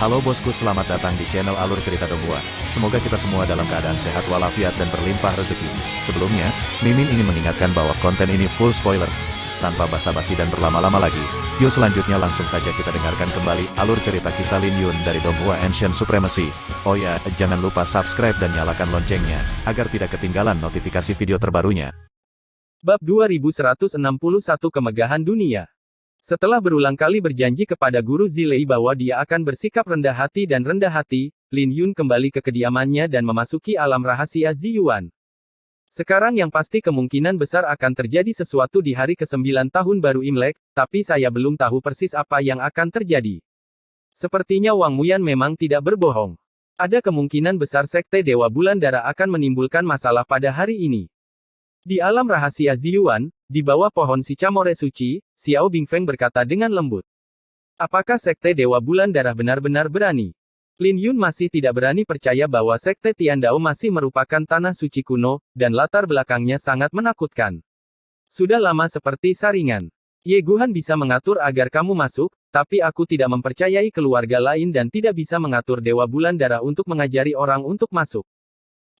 Halo bosku, selamat datang di channel Alur Cerita Donghua. Semoga kita semua dalam keadaan sehat walafiat dan berlimpah rezeki. Sebelumnya, Mimin ingin mengingatkan bahwa konten ini full spoiler. Tanpa basa-basi dan berlama-lama lagi, yuk selanjutnya langsung saja kita dengarkan kembali alur cerita kisah Lin Yun dari Donghua Ancient Supremacy. Oh ya, jangan lupa subscribe dan nyalakan loncengnya, agar tidak ketinggalan notifikasi video terbarunya. Bab 2161 Kemegahan Dunia. Setelah berulang kali berjanji kepada Guru Zilei bahwa dia akan bersikap rendah hati dan rendah hati, Lin Yun kembali ke kediamannya dan memasuki alam rahasia Ziyuan. Sekarang yang pasti kemungkinan besar akan terjadi sesuatu di hari ke-9 tahun baru Imlek, tapi saya belum tahu persis apa yang akan terjadi. Sepertinya Wang Muyan memang tidak berbohong. Ada kemungkinan besar Sekte Dewa Bulan Dara akan menimbulkan masalah pada hari ini. Di alam rahasia Ziyuan, di bawah pohon Sicamore Suci, Xiao Bingfeng berkata dengan lembut. Apakah Sekte Dewa Bulan Darah benar-benar berani? Lin Yun masih tidak berani percaya bahwa Sekte Tiandao masih merupakan tanah suci kuno, dan latar belakangnya sangat menakutkan. Sudah lama seperti saringan. Ye Guhan bisa mengatur agar kamu masuk, tapi aku tidak mempercayai keluarga lain dan tidak bisa mengatur Dewa Bulan Darah untuk mengajari orang untuk masuk.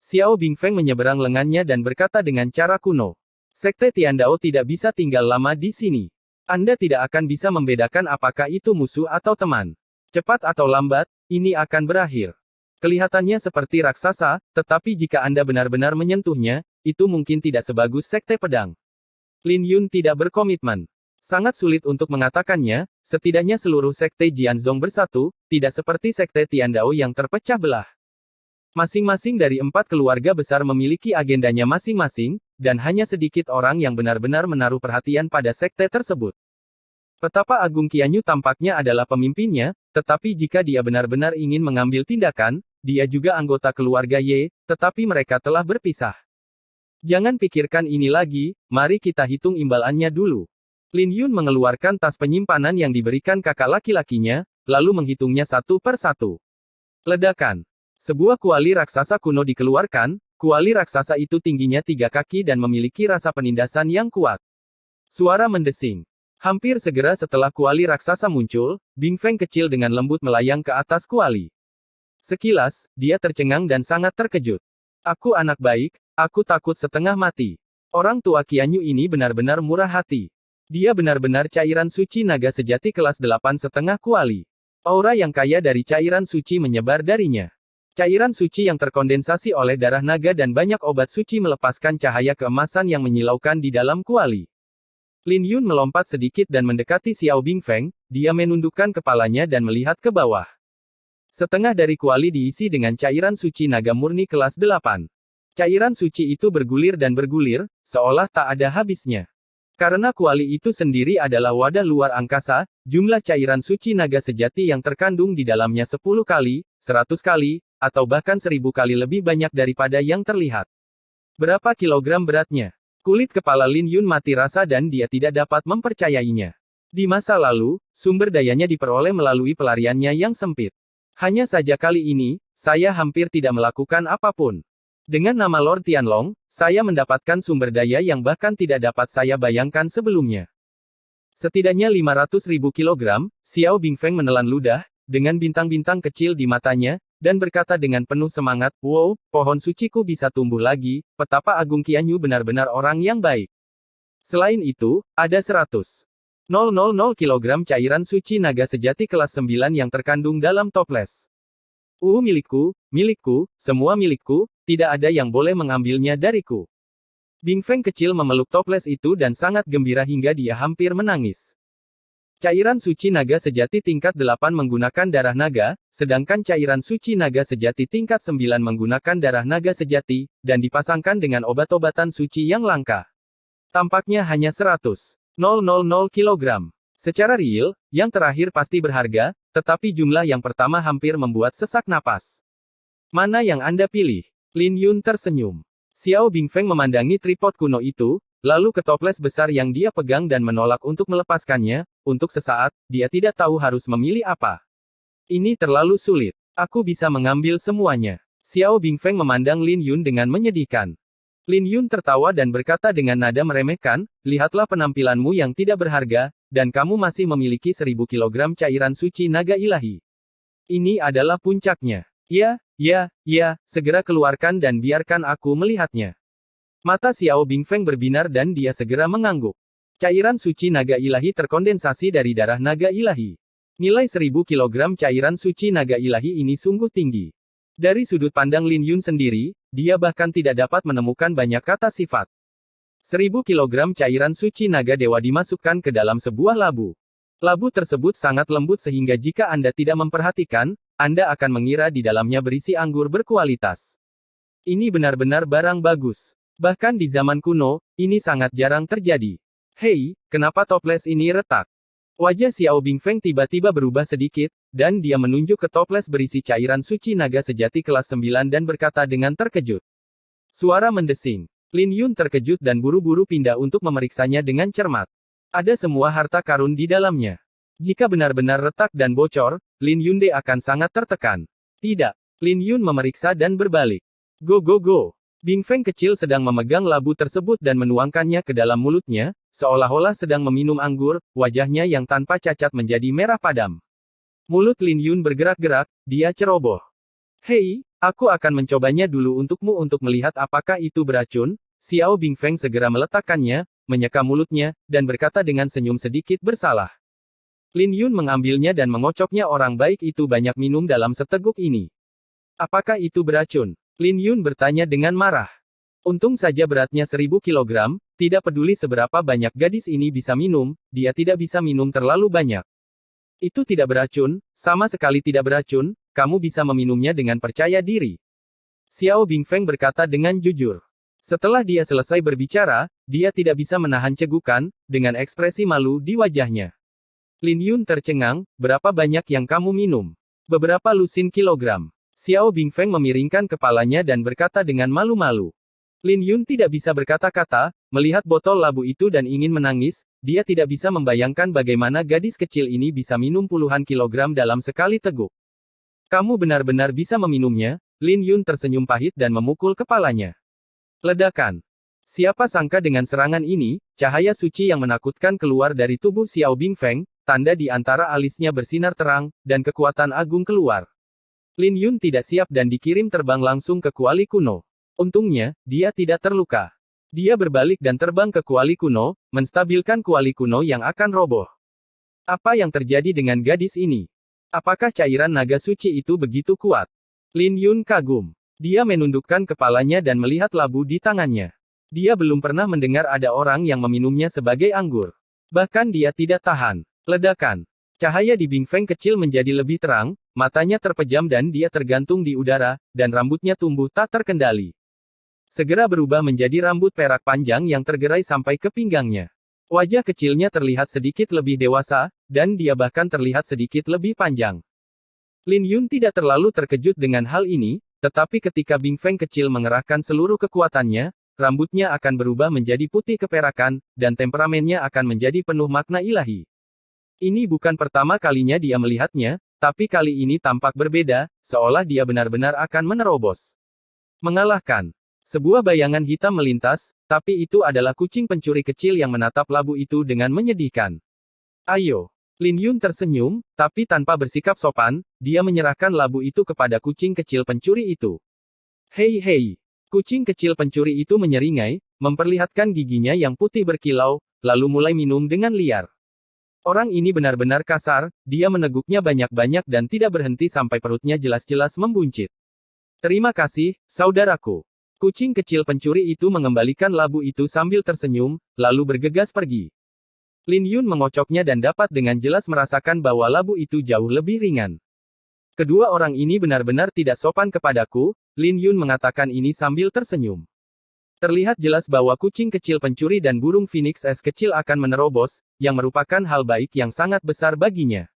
Xiao Bingfeng menyeberang lengannya dan berkata dengan cara kuno. Sekte Tiandao tidak bisa tinggal lama di sini. Anda tidak akan bisa membedakan apakah itu musuh atau teman. Cepat atau lambat, ini akan berakhir. Kelihatannya seperti raksasa, tetapi jika Anda benar-benar menyentuhnya, itu mungkin tidak sebagus Sekte Pedang. Lin Yun tidak berkomitmen. Sangat sulit untuk mengatakannya, setidaknya seluruh Sekte Jianzong bersatu, tidak seperti Sekte Tiandao yang terpecah belah. Masing-masing dari 4 keluarga besar memiliki agendanya masing-masing, dan hanya sedikit orang yang benar-benar menaruh perhatian pada sekte tersebut. Petapa Agung Qianyu tampaknya adalah pemimpinnya, tetapi jika dia benar-benar ingin mengambil tindakan, dia juga anggota keluarga Ye, tetapi mereka telah berpisah. Jangan pikirkan ini lagi, mari kita hitung imbalannya dulu. Lin Yun mengeluarkan tas penyimpanan yang diberikan kakak laki-lakinya, lalu menghitungnya satu per satu. Ledakan. Sebuah kuali raksasa kuno dikeluarkan, kuali raksasa itu tingginya 3 kaki dan memiliki rasa penindasan yang kuat. Suara mendesing. Hampir segera setelah kuali raksasa muncul, Bingfeng kecil dengan lembut melayang ke atas kuali. Sekilas, dia tercengang dan sangat terkejut. Aku anak baik, aku takut setengah mati. Orang tua Qianyu ini benar-benar murah hati. Dia benar-benar cairan suci naga sejati kelas 8,5 kuali. Aura yang kaya dari cairan suci menyebar darinya. Cairan suci yang terkondensasi oleh darah naga dan banyak obat suci melepaskan cahaya keemasan yang menyilaukan di dalam kuali. Lin Yun melompat sedikit dan mendekati Xiao Bingfeng, dia menundukkan kepalanya dan melihat ke bawah. Setengah dari kuali diisi dengan cairan suci naga murni kelas 8. Cairan suci itu bergulir dan bergulir, seolah tak ada habisnya. Karena kuali itu sendiri adalah wadah luar angkasa, jumlah cairan suci naga sejati yang terkandung di dalamnya 10 kali, 100 kali, atau bahkan 1000 kali lebih banyak daripada yang terlihat. Berapa kilogram beratnya? Kulit kepala Lin Yun mati rasa dan dia tidak dapat mempercayainya. Di masa lalu, sumber dayanya diperoleh melalui pelariannya yang sempit. Hanya saja kali ini, saya hampir tidak melakukan apapun. Dengan nama Lord Tianlong, saya mendapatkan sumber daya yang bahkan tidak dapat saya bayangkan sebelumnya. Setidaknya 500.000 kilogram, Xiao Bingfeng menelan ludah, dengan bintang-bintang kecil di matanya, dan berkata dengan penuh semangat, wow, pohon suciku bisa tumbuh lagi, petapa Agung Qianyu benar-benar orang yang baik. Selain itu, ada 100,000 kilogram cairan suci naga sejati kelas 9 yang terkandung dalam toples. Milikku, milikku, semua milikku, tidak ada yang boleh mengambilnya dariku. Bingfeng kecil memeluk toples itu dan sangat gembira hingga dia hampir menangis. Cairan suci naga sejati tingkat 8 menggunakan darah naga, sedangkan cairan suci naga sejati tingkat 9 menggunakan darah naga sejati, dan dipasangkan dengan obat-obatan suci yang langka. Tampaknya hanya 100,000 kilogram. Secara real, yang terakhir pasti berharga, tetapi jumlah yang pertama hampir membuat sesak napas. Mana yang Anda pilih? Lin Yun tersenyum. Xiao Bingfeng memandangi tripod kuno itu, lalu ke toples besar yang dia pegang dan menolak untuk melepaskannya. Untuk sesaat, dia tidak tahu harus memilih apa. Ini terlalu sulit. Aku bisa mengambil semuanya. Xiao Bingfeng memandang Lin Yun dengan menyedihkan. Lin Yun tertawa dan berkata dengan nada meremehkan, lihatlah penampilanmu yang tidak berharga, dan kamu masih memiliki 1000 kilogram cairan suci naga ilahi. Ini adalah puncaknya. Ya, segera keluarkan dan biarkan aku melihatnya. Mata Xiao Bingfeng berbinar dan dia segera mengangguk. Cairan suci naga ilahi terkondensasi dari darah naga ilahi. Nilai 1000 kilogram cairan suci naga ilahi ini sungguh tinggi. Dari sudut pandang Lin Yun sendiri, dia bahkan tidak dapat menemukan banyak kata sifat. 1000 kilogram cairan suci naga dewa dimasukkan ke dalam sebuah labu. Labu tersebut sangat lembut sehingga jika Anda tidak memperhatikan, Anda akan mengira di dalamnya berisi anggur berkualitas. Ini benar-benar barang bagus. Bahkan di zaman kuno, ini sangat jarang terjadi. Hei, kenapa toples ini retak? Wajah Xiao Bingfeng tiba-tiba berubah sedikit, dan dia menunjuk ke toples berisi cairan suci naga sejati kelas 9 dan berkata dengan terkejut. Suara mendesing. Lin Yun terkejut dan buru-buru pindah untuk memeriksanya dengan cermat. Ada semua harta karun di dalamnya. Jika benar-benar retak dan bocor, Lin Yunde akan sangat tertekan. Tidak. Lin Yun memeriksa dan berbalik. Go. Bingfeng kecil sedang memegang labu tersebut dan menuangkannya ke dalam mulutnya, seolah-olah sedang meminum anggur, wajahnya yang tanpa cacat menjadi merah padam. Mulut Lin Yun bergerak-gerak, dia ceroboh. Hei, aku akan mencobanya dulu untukmu untuk melihat apakah itu beracun. Xiao Bingfeng segera meletakkannya, menyeka mulutnya, dan berkata dengan senyum sedikit bersalah. Lin Yun mengambilnya dan mengocoknya. Orang baik itu banyak minum dalam seteguk ini. Apakah itu beracun? Lin Yun bertanya dengan marah. Untung saja beratnya 1000 kilogram, tidak peduli seberapa banyak gadis ini bisa minum, dia tidak bisa minum terlalu banyak. Itu tidak beracun, sama sekali tidak beracun, kamu bisa meminumnya dengan percaya diri. Xiao Bingfeng berkata dengan jujur. Setelah dia selesai berbicara, dia tidak bisa menahan cegukan, dengan ekspresi malu di wajahnya. Lin Yun tercengang, berapa banyak yang kamu minum? Beberapa lusin kilogram. Xiao Bingfeng memiringkan kepalanya dan berkata dengan malu-malu. Lin Yun tidak bisa berkata-kata, melihat botol labu itu dan ingin menangis, dia tidak bisa membayangkan bagaimana gadis kecil ini bisa minum puluhan kilogram dalam sekali teguk. Kamu benar-benar bisa meminumnya? Lin Yun tersenyum pahit dan memukul kepalanya. Ledakan. Siapa sangka dengan serangan ini, cahaya suci yang menakutkan keluar dari tubuh Xiao Bingfeng, tanda di antara alisnya bersinar terang, dan kekuatan agung keluar. Lin Yun tidak siap dan dikirim terbang langsung ke kuali kuno. Untungnya, dia tidak terluka. Dia berbalik dan terbang ke kuali kuno, menstabilkan kuali kuno yang akan roboh. Apa yang terjadi dengan gadis ini? Apakah cairan naga suci itu begitu kuat? Lin Yun kagum. Dia menundukkan kepalanya dan melihat labu di tangannya. Dia belum pernah mendengar ada orang yang meminumnya sebagai anggur. Bahkan dia tidak tahan. Ledakan. Cahaya di Bingfeng kecil menjadi lebih terang, matanya terpejam dan dia tergantung di udara, dan rambutnya tumbuh tak terkendali. Segera berubah menjadi rambut perak panjang yang tergerai sampai ke pinggangnya. Wajah kecilnya terlihat sedikit lebih dewasa, dan dia bahkan terlihat sedikit lebih panjang. Lin Yun tidak terlalu terkejut dengan hal ini, tetapi ketika Bingfeng kecil mengerahkan seluruh kekuatannya, rambutnya akan berubah menjadi putih keperakan, dan temperamennya akan menjadi penuh makna ilahi. Ini bukan pertama kalinya dia melihatnya, tapi kali ini tampak berbeda, seolah dia benar-benar akan menerobos. Mengalahkan. Sebuah bayangan hitam melintas, tapi itu adalah kucing pencuri kecil yang menatap labu itu dengan menyedihkan. Ayo. Lin Yun tersenyum, tapi tanpa bersikap sopan, dia menyerahkan labu itu kepada kucing kecil pencuri itu. Hei. Kucing kecil pencuri itu menyeringai, memperlihatkan giginya yang putih berkilau, lalu mulai minum dengan liar. Orang ini benar-benar kasar, dia meneguknya banyak-banyak dan tidak berhenti sampai perutnya jelas-jelas membuncit. Terima kasih, saudaraku. Kucing kecil pencuri itu mengembalikan labu itu sambil tersenyum, lalu bergegas pergi. Lin Yun mengocoknya dan dapat dengan jelas merasakan bahwa labu itu jauh lebih ringan. Kedua orang ini benar-benar tidak sopan kepadaku, Lin Yun mengatakan ini sambil tersenyum. Terlihat jelas bahwa kucing kecil pencuri dan burung phoenix es kecil akan menerobos, yang merupakan hal baik yang sangat besar baginya.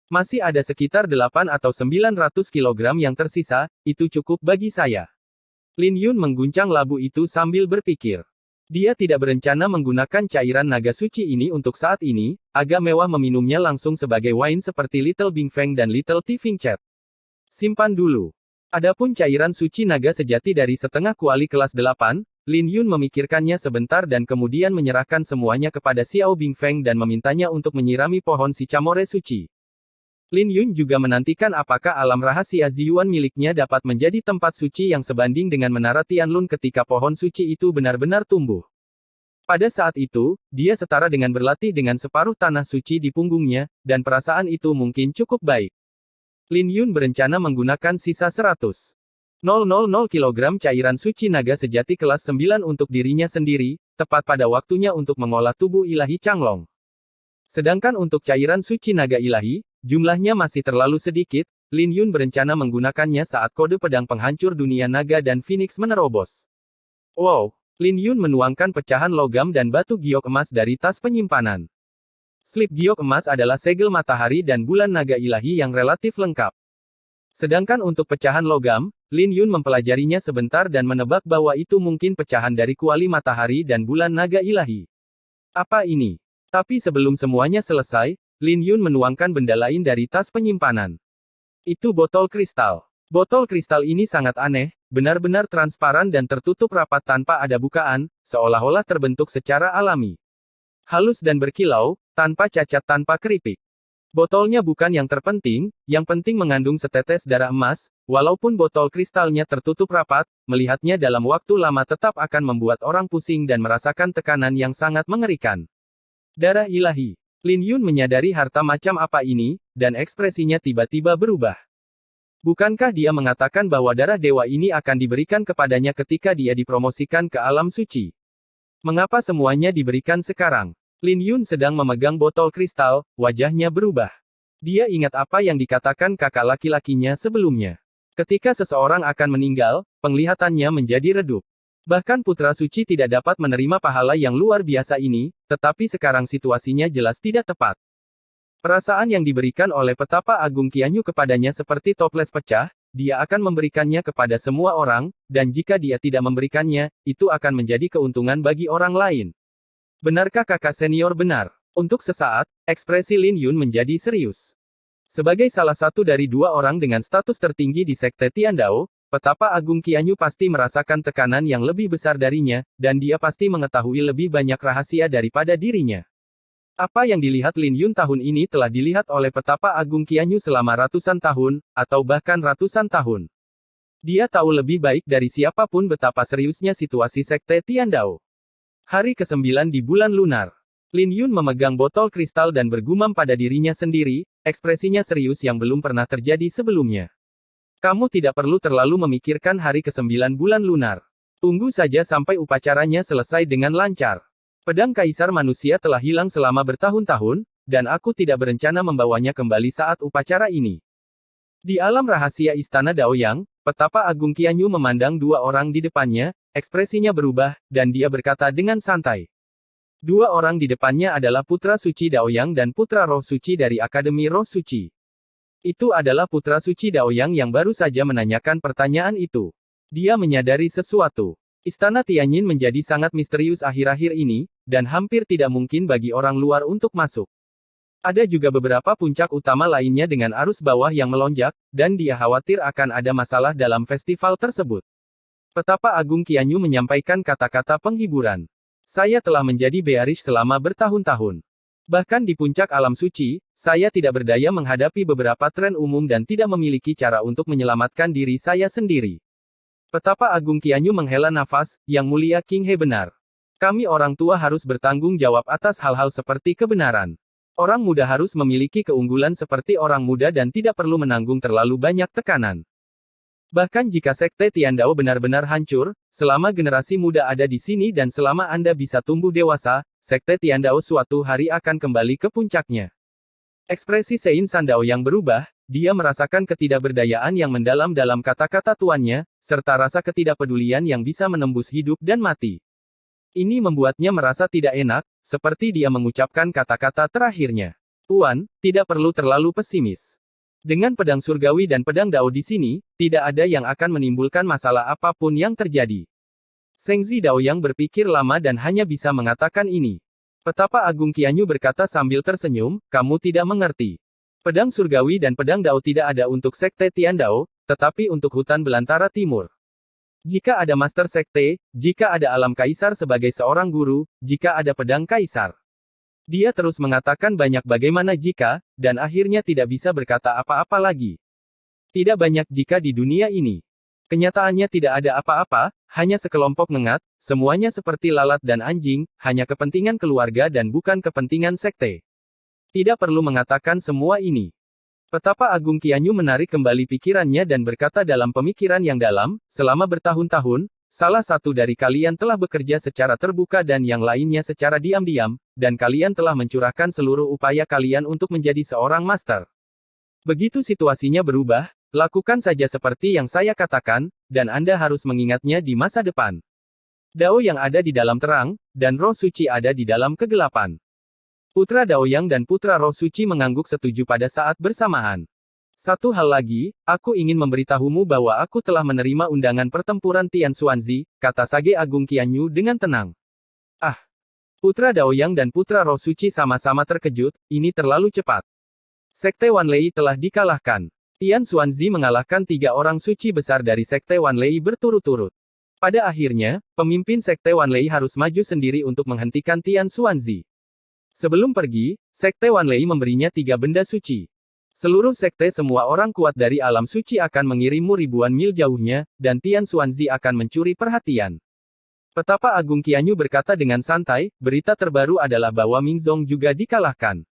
Masih ada sekitar 8 atau 900 kilogram yang tersisa, itu cukup bagi saya. Lin Yun mengguncang labu itu sambil berpikir. Dia tidak berencana menggunakan cairan naga suci ini untuk saat ini, agak mewah meminumnya langsung sebagai wine seperti Little Bingfeng dan Little Tifing Chat. Simpan dulu. Adapun cairan suci naga sejati dari setengah kuali kelas 8, Lin Yun memikirkannya sebentar dan kemudian menyerahkan semuanya kepada Xiao Bingfeng dan memintanya untuk menyirami pohon si Camore suci. Lin Yun juga menantikan apakah alam rahasia Ziyuan miliknya dapat menjadi tempat suci yang sebanding dengan menara Tianlun ketika pohon suci itu benar-benar tumbuh. Pada saat itu, dia setara dengan berlatih dengan separuh tanah suci di punggungnya, dan perasaan itu mungkin cukup baik. Lin Yun berencana menggunakan sisa 100,000 kg cairan suci naga sejati kelas 9 untuk dirinya sendiri, tepat pada waktunya untuk mengolah tubuh ilahi Changlong. Sedangkan untuk cairan suci naga ilahi, jumlahnya masih terlalu sedikit. Lin Yun berencana menggunakannya saat kode pedang penghancur dunia naga dan Phoenix menerobos. Wow! Lin Yun menuangkan pecahan logam dan batu giok emas dari tas penyimpanan. Slip giok emas adalah segel matahari dan bulan naga ilahi yang relatif lengkap. Sedangkan untuk pecahan logam, Lin Yun mempelajarinya sebentar dan menebak bahwa itu mungkin pecahan dari kuali matahari dan bulan naga ilahi. Apa ini? Tapi sebelum semuanya selesai, Lin Yun menuangkan benda lain dari tas penyimpanan. Itu botol kristal. Botol kristal ini sangat aneh, benar-benar transparan dan tertutup rapat tanpa ada bukaan, seolah-olah terbentuk secara alami. Halus dan berkilau, tanpa cacat tanpa keripik. Botolnya bukan yang terpenting, yang penting mengandung setetes darah emas. Walaupun botol kristalnya tertutup rapat, melihatnya dalam waktu lama tetap akan membuat orang pusing dan merasakan tekanan yang sangat mengerikan. Darah ilahi. Lin Yun menyadari harta macam apa ini, dan ekspresinya tiba-tiba berubah. Bukankah dia mengatakan bahwa darah dewa ini akan diberikan kepadanya ketika dia dipromosikan ke alam suci? Mengapa semuanya diberikan sekarang? Lin Yun sedang memegang botol kristal, wajahnya berubah. Dia ingat apa yang dikatakan kakak laki-lakinya sebelumnya. Ketika seseorang akan meninggal, penglihatannya menjadi redup. Bahkan putra suci tidak dapat menerima pahala yang luar biasa ini, tetapi sekarang situasinya jelas tidak tepat. Perasaan yang diberikan oleh petapa agung Qianyu kepadanya seperti toples pecah, dia akan memberikannya kepada semua orang, dan jika dia tidak memberikannya, itu akan menjadi keuntungan bagi orang lain. Benarkah kakak senior benar? Untuk sesaat, ekspresi Lin Yun menjadi serius. Sebagai salah satu dari dua orang dengan status tertinggi di Sekte Tiandao, petapa agung Qianyu pasti merasakan tekanan yang lebih besar darinya, dan dia pasti mengetahui lebih banyak rahasia daripada dirinya. Apa yang dilihat Lin Yun tahun ini telah dilihat oleh petapa agung Qianyu selama ratusan tahun, atau bahkan ratusan tahun. Dia tahu lebih baik dari siapapun betapa seriusnya situasi Sekte Tiandao. Hari ke-9 di bulan lunar. Lin Yun memegang botol kristal dan bergumam pada dirinya sendiri, ekspresinya serius yang belum pernah terjadi sebelumnya. Kamu tidak perlu terlalu memikirkan hari ke-9 bulan lunar. Tunggu saja sampai upacaranya selesai dengan lancar. Pedang Kaisar Manusia telah hilang selama bertahun-tahun, dan aku tidak berencana membawanya kembali saat upacara ini. Di alam rahasia Istana Daoyang, petapa agung Qianyu memandang dua orang di depannya, ekspresinya berubah, dan dia berkata dengan santai. Dua orang di depannya adalah Putra Suci Daoyang dan Putra Roh Suci dari Akademi Roh Suci. Itu adalah Putra Suci Daoyang yang baru saja menanyakan pertanyaan itu. Dia menyadari sesuatu. Istana Tianyin menjadi sangat misterius akhir-akhir ini, dan hampir tidak mungkin bagi orang luar untuk masuk. Ada juga beberapa puncak utama lainnya dengan arus bawah yang melonjak, dan dia khawatir akan ada masalah dalam festival tersebut. Petapa Agung Qianyu menyampaikan kata-kata penghiburan. Saya telah menjadi bearish selama bertahun-tahun. Bahkan di puncak alam suci, saya tidak berdaya menghadapi beberapa tren umum dan tidak memiliki cara untuk menyelamatkan diri saya sendiri. Petapa Agung Qianyu menghela nafas, Yang Mulia King He benar. Kami orang tua harus bertanggung jawab atas hal-hal seperti kebenaran. Orang muda harus memiliki keunggulan seperti orang muda dan tidak perlu menanggung terlalu banyak tekanan. Bahkan jika Sekte Tiandao benar-benar hancur, selama generasi muda ada di sini dan selama Anda bisa tumbuh dewasa, Sekte Tiandao suatu hari akan kembali ke puncaknya. Ekspresi Sein Sandao yang berubah, dia merasakan ketidakberdayaan yang mendalam dalam kata-kata tuannya, serta rasa ketidakpedulian yang bisa menembus hidup dan mati. Ini membuatnya merasa tidak enak, seperti dia mengucapkan kata-kata terakhirnya. Tuan, tidak perlu terlalu pesimis. Dengan pedang surgawi dan pedang Dao di sini, tidak ada yang akan menimbulkan masalah apapun yang terjadi. Sengzi Dao yang berpikir lama dan hanya bisa mengatakan ini. Petapa Agung Qianyu berkata sambil tersenyum, kamu tidak mengerti. Pedang surgawi dan pedang Dao tidak ada untuk Sekte Tiandao, tetapi untuk hutan belantara timur. Jika ada Master Sekte, jika ada alam Kaisar sebagai seorang guru, jika ada pedang Kaisar. Dia terus mengatakan banyak bagaimana jika, dan akhirnya tidak bisa berkata apa-apa lagi. Tidak banyak jika di dunia ini. Kenyataannya tidak ada apa-apa, hanya sekelompok ngengat, semuanya seperti lalat dan anjing, hanya kepentingan keluarga dan bukan kepentingan sekte. Tidak perlu mengatakan semua ini. Petapa Agung Qianyu menarik kembali pikirannya dan berkata dalam pemikiran yang dalam, selama bertahun-tahun, salah satu dari kalian telah bekerja secara terbuka dan yang lainnya secara diam-diam, dan kalian telah mencurahkan seluruh upaya kalian untuk menjadi seorang master. Begitu situasinya berubah, lakukan saja seperti yang saya katakan, dan Anda harus mengingatnya di masa depan. Dao yang ada di dalam terang, dan roh suci ada di dalam kegelapan. Putra Daoyang dan Putra Roh Suci mengangguk setuju pada saat bersamaan. Satu hal lagi, aku ingin memberitahumu bahwa aku telah menerima undangan pertempuran Tian Xuanzi, kata Sage Agung Qianyu dengan tenang. Ah! Putra Daoyang dan Putra Roh Suci sama-sama terkejut, ini terlalu cepat. Sekte Wanlei telah dikalahkan. Tian Xuanzi mengalahkan 3 orang suci besar dari Sekte Wanlei berturut-turut. Pada akhirnya, pemimpin Sekte Wanlei harus maju sendiri untuk menghentikan Tian Xuanzi. Sebelum pergi, Sekte Wanlei memberinya 3 benda suci. Seluruh sekte semua orang kuat dari alam suci akan mengirimmu ribuan mil jauhnya, dan Tian Xuanzi akan mencuri perhatian. Petapa Agung Qianyu berkata dengan santai, berita terbaru adalah bahwa Mingzong juga dikalahkan.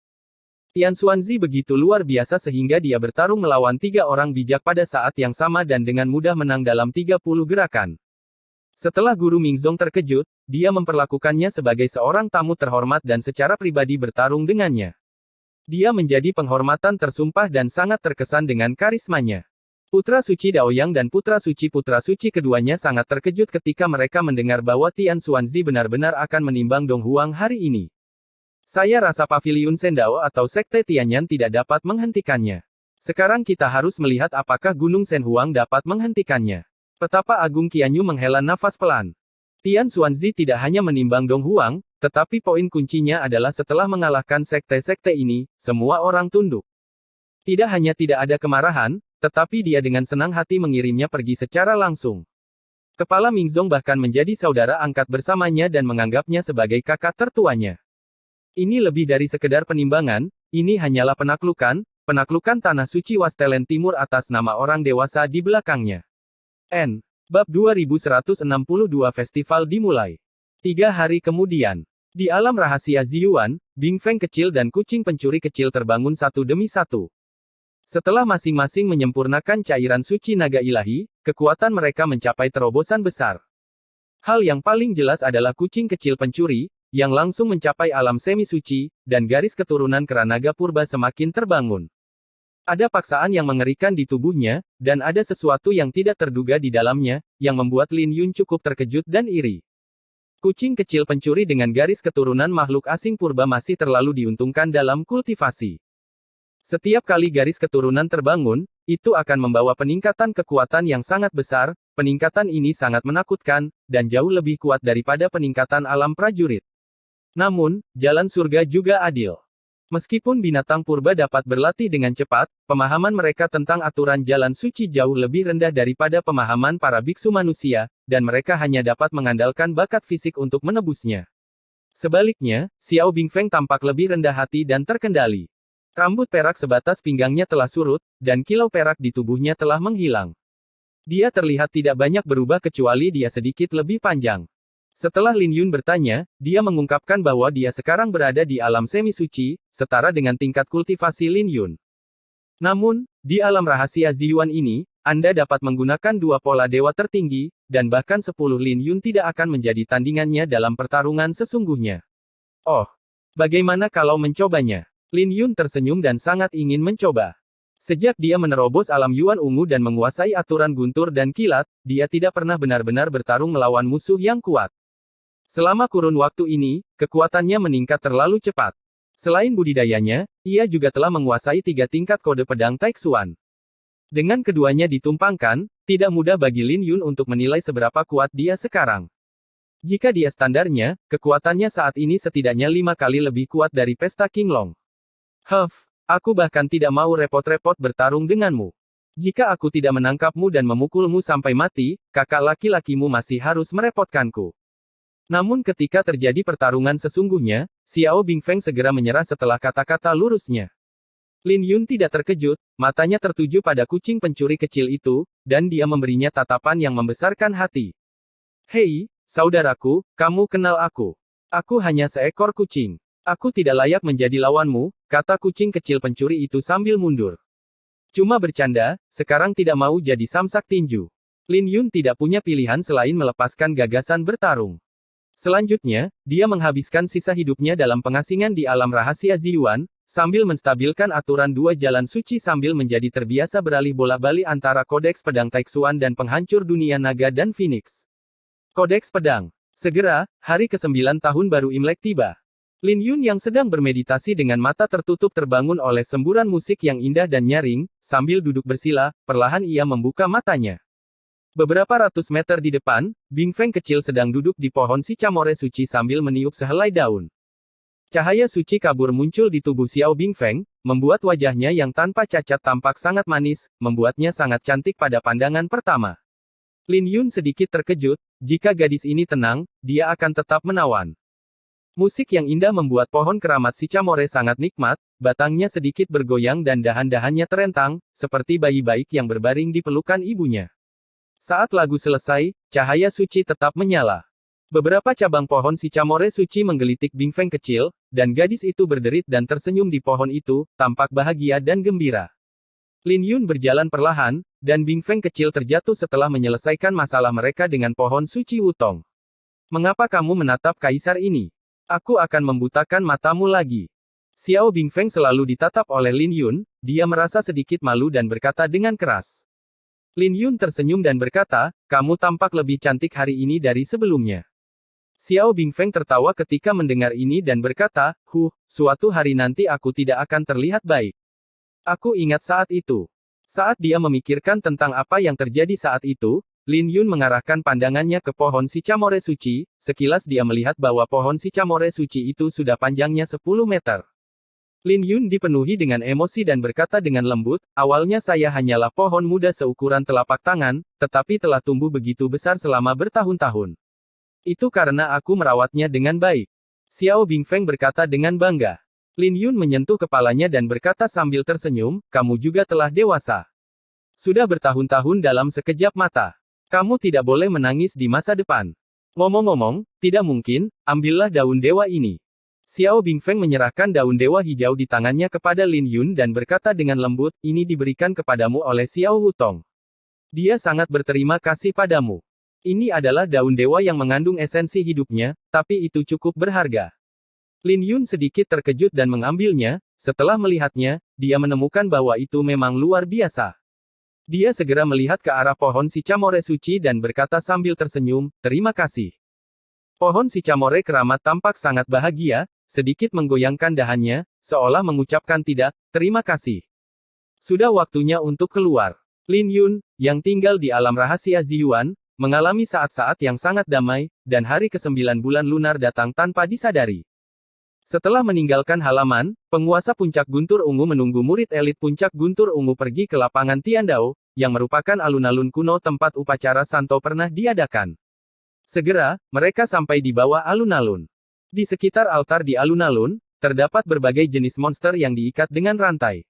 Tian Xuanzi begitu luar biasa sehingga dia bertarung melawan 3 orang bijak pada saat yang sama dan dengan mudah menang dalam 30 gerakan. Setelah Guru Mingzong terkejut, dia memperlakukannya sebagai seorang tamu terhormat dan secara pribadi bertarung dengannya. Dia menjadi penghormatan tersumpah dan sangat terkesan dengan karismanya. Putra Suci Daoyang dan Putra Suci keduanya sangat terkejut ketika mereka mendengar bahwa Tian Xuanzi benar-benar akan menimbang Dong Huang hari ini. Saya rasa Paviliun Sendao atau Sekte Tianyan tidak dapat menghentikannya. Sekarang kita harus melihat apakah Gunung Sen Huang dapat menghentikannya. Petapa Agung Qianyu menghela nafas pelan. Tian Xuanzi tidak hanya menimbang Dong Huang, tetapi poin kuncinya adalah setelah mengalahkan sekte-sekte ini, semua orang tunduk. Tidak hanya tidak ada kemarahan, tetapi dia dengan senang hati mengirimnya pergi secara langsung. Kepala Mingzong bahkan menjadi saudara angkat bersamanya dan menganggapnya sebagai kakak tertuanya. Ini lebih dari sekedar penimbangan, ini hanyalah penaklukan tanah suci Wastelen Timur atas nama orang dewasa di belakangnya. Bab 2162 Festival dimulai. 3 hari kemudian, di alam rahasia Ziyuan, Bing Feng kecil dan kucing pencuri kecil terbangun satu demi satu. Setelah masing-masing menyempurnakan cairan suci naga ilahi, kekuatan mereka mencapai terobosan besar. Hal yang paling jelas adalah kucing kecil pencuri, yang langsung mencapai alam semi-suci, dan garis keturunan Keranaga Purba semakin terbangun. Ada paksaan yang mengerikan di tubuhnya, dan ada sesuatu yang tidak terduga di dalamnya, yang membuat Lin Yun cukup terkejut dan iri. Kucing kecil pencuri dengan garis keturunan makhluk asing purba masih terlalu diuntungkan dalam kultivasi. Setiap kali garis keturunan terbangun, itu akan membawa peningkatan kekuatan yang sangat besar, peningkatan ini sangat menakutkan, dan jauh lebih kuat daripada peningkatan alam prajurit. Namun, jalan surga juga adil. Meskipun binatang purba dapat berlatih dengan cepat, pemahaman mereka tentang aturan jalan suci jauh lebih rendah daripada pemahaman para biksu manusia, dan mereka hanya dapat mengandalkan bakat fisik untuk menebusnya. Sebaliknya, Xiao Bingfeng tampak lebih rendah hati dan terkendali. Rambut perak sebatas pinggangnya telah surut, dan kilau perak di tubuhnya telah menghilang. Dia terlihat tidak banyak berubah kecuali dia sedikit lebih panjang. Setelah Lin Yun bertanya, dia mengungkapkan bahwa dia sekarang berada di alam semi-suci, setara dengan tingkat kultivasi Lin Yun. Namun, di alam rahasia Ziyuan ini, Anda dapat menggunakan 2 pola dewa tertinggi, dan bahkan 10 Lin Yun tidak akan menjadi tandingannya dalam pertarungan sesungguhnya. Oh, bagaimana kalau mencobanya? Lin Yun tersenyum dan sangat ingin mencoba. Sejak dia menerobos alam Yuan ungu dan menguasai aturan guntur dan kilat, dia tidak pernah benar-benar bertarung melawan musuh yang kuat. Selama kurun waktu ini, kekuatannya meningkat terlalu cepat. Selain budidayanya, ia juga telah menguasai 3 tingkat kode pedang Taixuan. Dengan keduanya ditumpangkan, tidak mudah bagi Lin Yun untuk menilai seberapa kuat dia sekarang. Jika dia standarnya, kekuatannya saat ini setidaknya 5 kali lebih kuat dari Pesta King Long. Aku bahkan tidak mau repot-repot bertarung denganmu. Jika aku tidak menangkapmu dan memukulmu sampai mati, kakak laki-lakimu masih harus merepotkanku. Namun ketika terjadi pertarungan sesungguhnya, Xiao Bingfeng segera menyerah setelah kata-kata lurusnya. Lin Yun tidak terkejut, matanya tertuju pada kucing pencuri kecil itu, dan dia memberinya tatapan yang membesarkan hati. Hei, saudaraku, kamu kenal aku. Aku hanya seekor kucing. Aku tidak layak menjadi lawanmu, kata kucing kecil pencuri itu sambil mundur. Cuma bercanda, sekarang tidak mau jadi samsak tinju. Lin Yun tidak punya pilihan selain melepaskan gagasan bertarung. Selanjutnya, dia menghabiskan sisa hidupnya dalam pengasingan di alam rahasia Ziyuan, sambil menstabilkan aturan dua jalan suci sambil menjadi terbiasa beralih bola-balik antara kodeks pedang Taixuan dan penghancur dunia naga dan Phoenix. Kodeks pedang. Segera, hari ke-9 tahun baru Imlek tiba. Lin Yun yang sedang bermeditasi dengan mata tertutup terbangun oleh semburan musik yang indah dan nyaring, sambil duduk bersila, perlahan ia membuka matanya. Beberapa ratus meter di depan, Bingfeng kecil sedang duduk di pohon Sicamore suci sambil meniup sehelai daun. Cahaya suci kabur muncul di tubuh Xiao Bingfeng, membuat wajahnya yang tanpa cacat tampak sangat manis, membuatnya sangat cantik pada pandangan pertama. Lin Yun sedikit terkejut, jika gadis ini tenang, dia akan tetap menawan. Musik yang indah membuat pohon keramat Sicamore sangat nikmat, batangnya sedikit bergoyang dan dahan-dahannya terentang, seperti bayi baik yang berbaring di pelukan ibunya. Saat lagu selesai, cahaya suci tetap menyala. Beberapa cabang pohon Sicamore suci menggelitik Bingfeng kecil, dan gadis itu berderit dan tersenyum di pohon itu, tampak bahagia dan gembira. Lin Yun berjalan perlahan, dan Bingfeng kecil terjatuh setelah menyelesaikan masalah mereka dengan pohon suci Wutong. Mengapa kamu menatap kaisar ini? Aku akan membutakan matamu lagi. Xiao Bingfeng selalu ditatap oleh Lin Yun, dia merasa sedikit malu dan berkata dengan keras. Lin Yun tersenyum dan berkata, kamu tampak lebih cantik hari ini dari sebelumnya. Xiao Bingfeng tertawa ketika mendengar ini dan berkata, suatu hari nanti aku tidak akan terlihat baik. Aku ingat saat itu. Saat dia memikirkan tentang apa yang terjadi saat itu, Lin Yun mengarahkan pandangannya ke pohon Sicamore suci, sekilas dia melihat bahwa pohon Sicamore suci itu sudah panjangnya 10 meter. Lin Yun dipenuhi dengan emosi dan berkata dengan lembut, awalnya saya hanyalah pohon muda seukuran telapak tangan, tetapi telah tumbuh begitu besar selama bertahun-tahun. Itu karena aku merawatnya dengan baik. Xiao Bingfeng berkata dengan bangga. Lin Yun menyentuh kepalanya dan berkata sambil tersenyum, kamu juga telah dewasa. Sudah bertahun-tahun dalam sekejap mata. Kamu tidak boleh menangis di masa depan. Ngomong-ngomong, tidak mungkin, ambillah daun dewa ini. Xiao Bingfeng menyerahkan daun dewa hijau di tangannya kepada Lin Yun dan berkata dengan lembut, ini diberikan kepadamu oleh Xiao Wutong. Dia sangat berterima kasih padamu. Ini adalah daun dewa yang mengandung esensi hidupnya, tapi itu cukup berharga. Lin Yun sedikit terkejut dan mengambilnya, setelah melihatnya, dia menemukan bahwa itu memang luar biasa. Dia segera melihat ke arah pohon Sicamore suci dan berkata sambil tersenyum, terima kasih. Pohon Sicamore keramat tampak sangat bahagia, sedikit menggoyangkan dahannya, seolah mengucapkan tidak, terima kasih. Sudah waktunya untuk keluar. Lin Yun, yang tinggal di alam rahasia Ziyuan, mengalami saat-saat yang sangat damai, dan hari ke-9 bulan lunar datang tanpa disadari. Setelah meninggalkan halaman, penguasa Puncak Guntur Ungu menunggu murid elit Puncak Guntur Ungu pergi ke lapangan Tiandao, yang merupakan alun-alun kuno tempat upacara Santo pernah diadakan. Segera, mereka sampai di bawah alun-alun. Di sekitar altar di alun-alun, terdapat berbagai jenis monster yang diikat dengan rantai.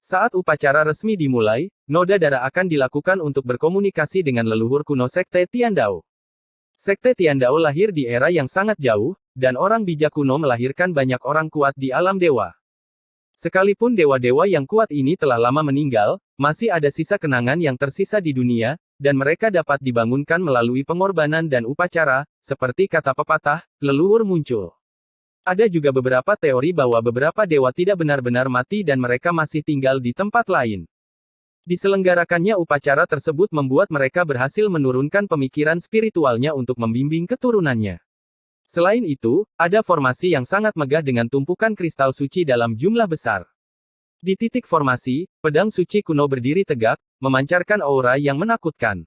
Saat upacara resmi dimulai, noda darah akan dilakukan untuk berkomunikasi dengan leluhur kuno Sekte Tiandao. Sekte Tiandao lahir di era yang sangat jauh, dan orang bijak kuno melahirkan banyak orang kuat di alam dewa. Sekalipun dewa-dewa yang kuat ini telah lama meninggal, masih ada sisa kenangan yang tersisa di dunia, dan mereka dapat dibangunkan melalui pengorbanan dan upacara, seperti kata pepatah, leluhur muncul. Ada juga beberapa teori bahwa beberapa dewa tidak benar-benar mati dan mereka masih tinggal di tempat lain. Diselenggarakannya upacara tersebut membuat mereka berhasil menurunkan pemikiran spiritualnya untuk membimbing keturunannya. Selain itu, ada formasi yang sangat megah dengan tumpukan kristal suci dalam jumlah besar. Di titik formasi, pedang suci kuno berdiri tegak, memancarkan aura yang menakutkan.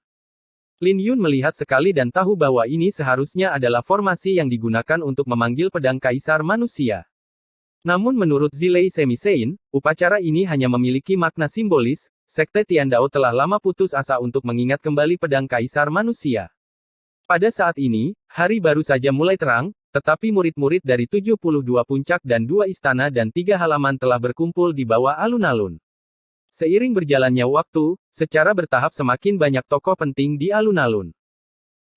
Lin Yun melihat sekali dan tahu bahwa ini seharusnya adalah formasi yang digunakan untuk memanggil pedang kaisar manusia. Namun menurut Zilei Semisein, upacara ini hanya memiliki makna simbolis, Sekte Tiandao telah lama putus asa untuk mengingat kembali pedang kaisar manusia. Pada saat ini, hari baru saja mulai terang, tetapi murid-murid dari 72 puncak dan 2 istana dan 3 halaman telah berkumpul di bawah alun-alun. Seiring berjalannya waktu, secara bertahap semakin banyak tokoh penting di alun-alun.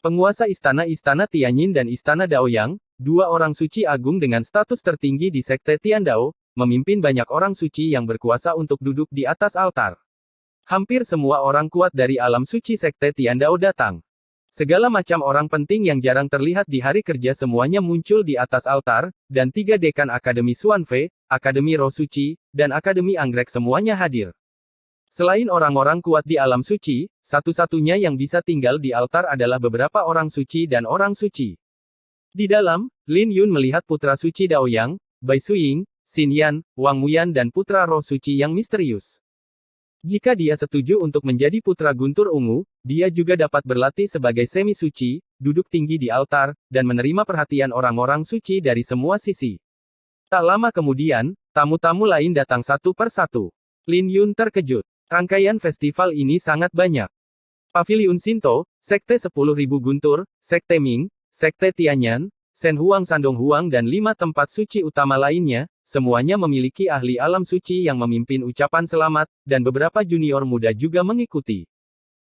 Penguasa istana-istana Tianyin dan istana Daoyang, 2 orang suci agung dengan status tertinggi di sekte Tiandao, memimpin banyak orang suci yang berkuasa untuk duduk di atas altar. Hampir semua orang kuat dari alam suci sekte Tiandao datang. Segala macam orang penting yang jarang terlihat di hari kerja semuanya muncul di atas altar, dan 3 dekan Akademi Xuanfei, Akademi Roh Suci, dan Akademi Anggrek semuanya hadir. Selain orang-orang kuat di alam suci, satu-satunya yang bisa tinggal di altar adalah beberapa orang suci dan orang suci. Di dalam, Lin Yun melihat putra suci Daoyang, Bai Suying, Xin Yan, Wang Muyan dan putra roh suci yang misterius. Jika dia setuju untuk menjadi putra guntur ungu, dia juga dapat berlatih sebagai semi-suci, duduk tinggi di altar, dan menerima perhatian orang-orang suci dari semua sisi. Tak lama kemudian, tamu-tamu lain datang satu per satu. Lin Yun terkejut. Rangkaian festival ini sangat banyak. Paviliun Shinto, Sekte 10.000 Guntur, Sekte Ming, Sekte Tianyan, Shen Huang Sandong Huang dan 5 tempat suci utama lainnya, semuanya memiliki ahli alam suci yang memimpin ucapan selamat, dan beberapa junior muda juga mengikuti.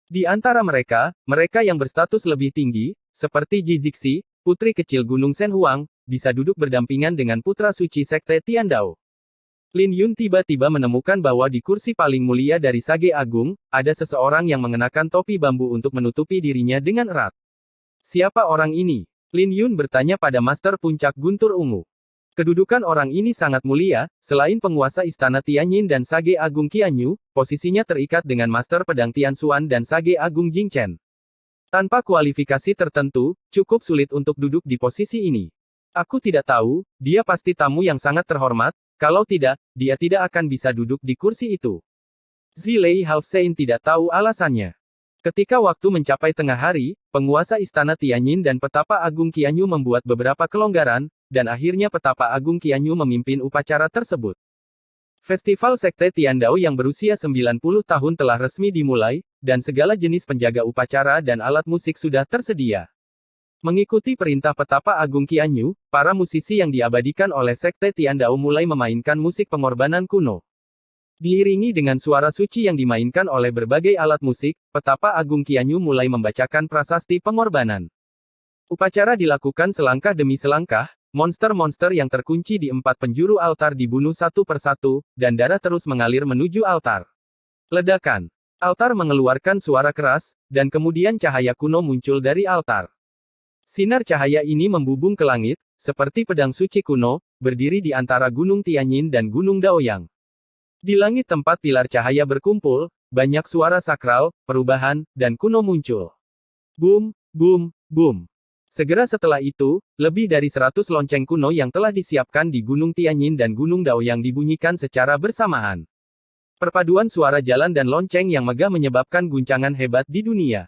Di antara mereka, mereka yang berstatus lebih tinggi, seperti Ji Zixi, putri kecil Gunung Shen Huang, bisa duduk berdampingan dengan putra suci Sekte Tiandao. Lin Yun tiba-tiba menemukan bahwa di kursi paling mulia dari Sage Agung, ada seseorang yang mengenakan topi bambu untuk menutupi dirinya dengan erat. Siapa orang ini? Lin Yun bertanya pada Master Puncak Guntur Ungu. Kedudukan orang ini sangat mulia, selain penguasa Istana Tianyin dan Sage Agung Qianyu, posisinya terikat dengan Master Pedang Tianxuan dan Sage Agung Jingchen. Tanpa kualifikasi tertentu, cukup sulit untuk duduk di posisi ini. Aku tidak tahu, dia pasti tamu yang sangat terhormat, kalau tidak, dia tidak akan bisa duduk di kursi itu. Zilei Halfsein tidak tahu alasannya. Ketika waktu mencapai tengah hari, penguasa Istana Tianyin dan Petapa Agung Qianyu membuat beberapa kelonggaran, dan akhirnya Petapa Agung Qianyu memimpin upacara tersebut. Festival Sekte Tiandao yang berusia 90 tahun telah resmi dimulai, dan segala jenis penjaga upacara dan alat musik sudah tersedia. Mengikuti perintah Petapa Agung Qianyu, para musisi yang diabadikan oleh Sekte Tiandao mulai memainkan musik pengorbanan kuno. Diiringi dengan suara suci yang dimainkan oleh berbagai alat musik, Petapa Agung Qianyu mulai membacakan prasasti pengorbanan. Upacara dilakukan selangkah demi selangkah, monster-monster yang terkunci di 4 penjuru altar dibunuh satu persatu, dan darah terus mengalir menuju altar. Ledakan. Altar mengeluarkan suara keras, dan kemudian cahaya kuno muncul dari altar. Sinar cahaya ini membubung ke langit, seperti pedang suci kuno, berdiri di antara Gunung Tianyin dan Gunung Daoyang. Di langit tempat pilar cahaya berkumpul, banyak suara sakral, perubahan, dan kuno muncul. Boom, boom, boom. Segera setelah itu, lebih dari 100 lonceng kuno yang telah disiapkan di Gunung Tianyin dan Gunung Daoyang dibunyikan secara bersamaan. Perpaduan suara jalan dan lonceng yang megah menyebabkan guncangan hebat di dunia.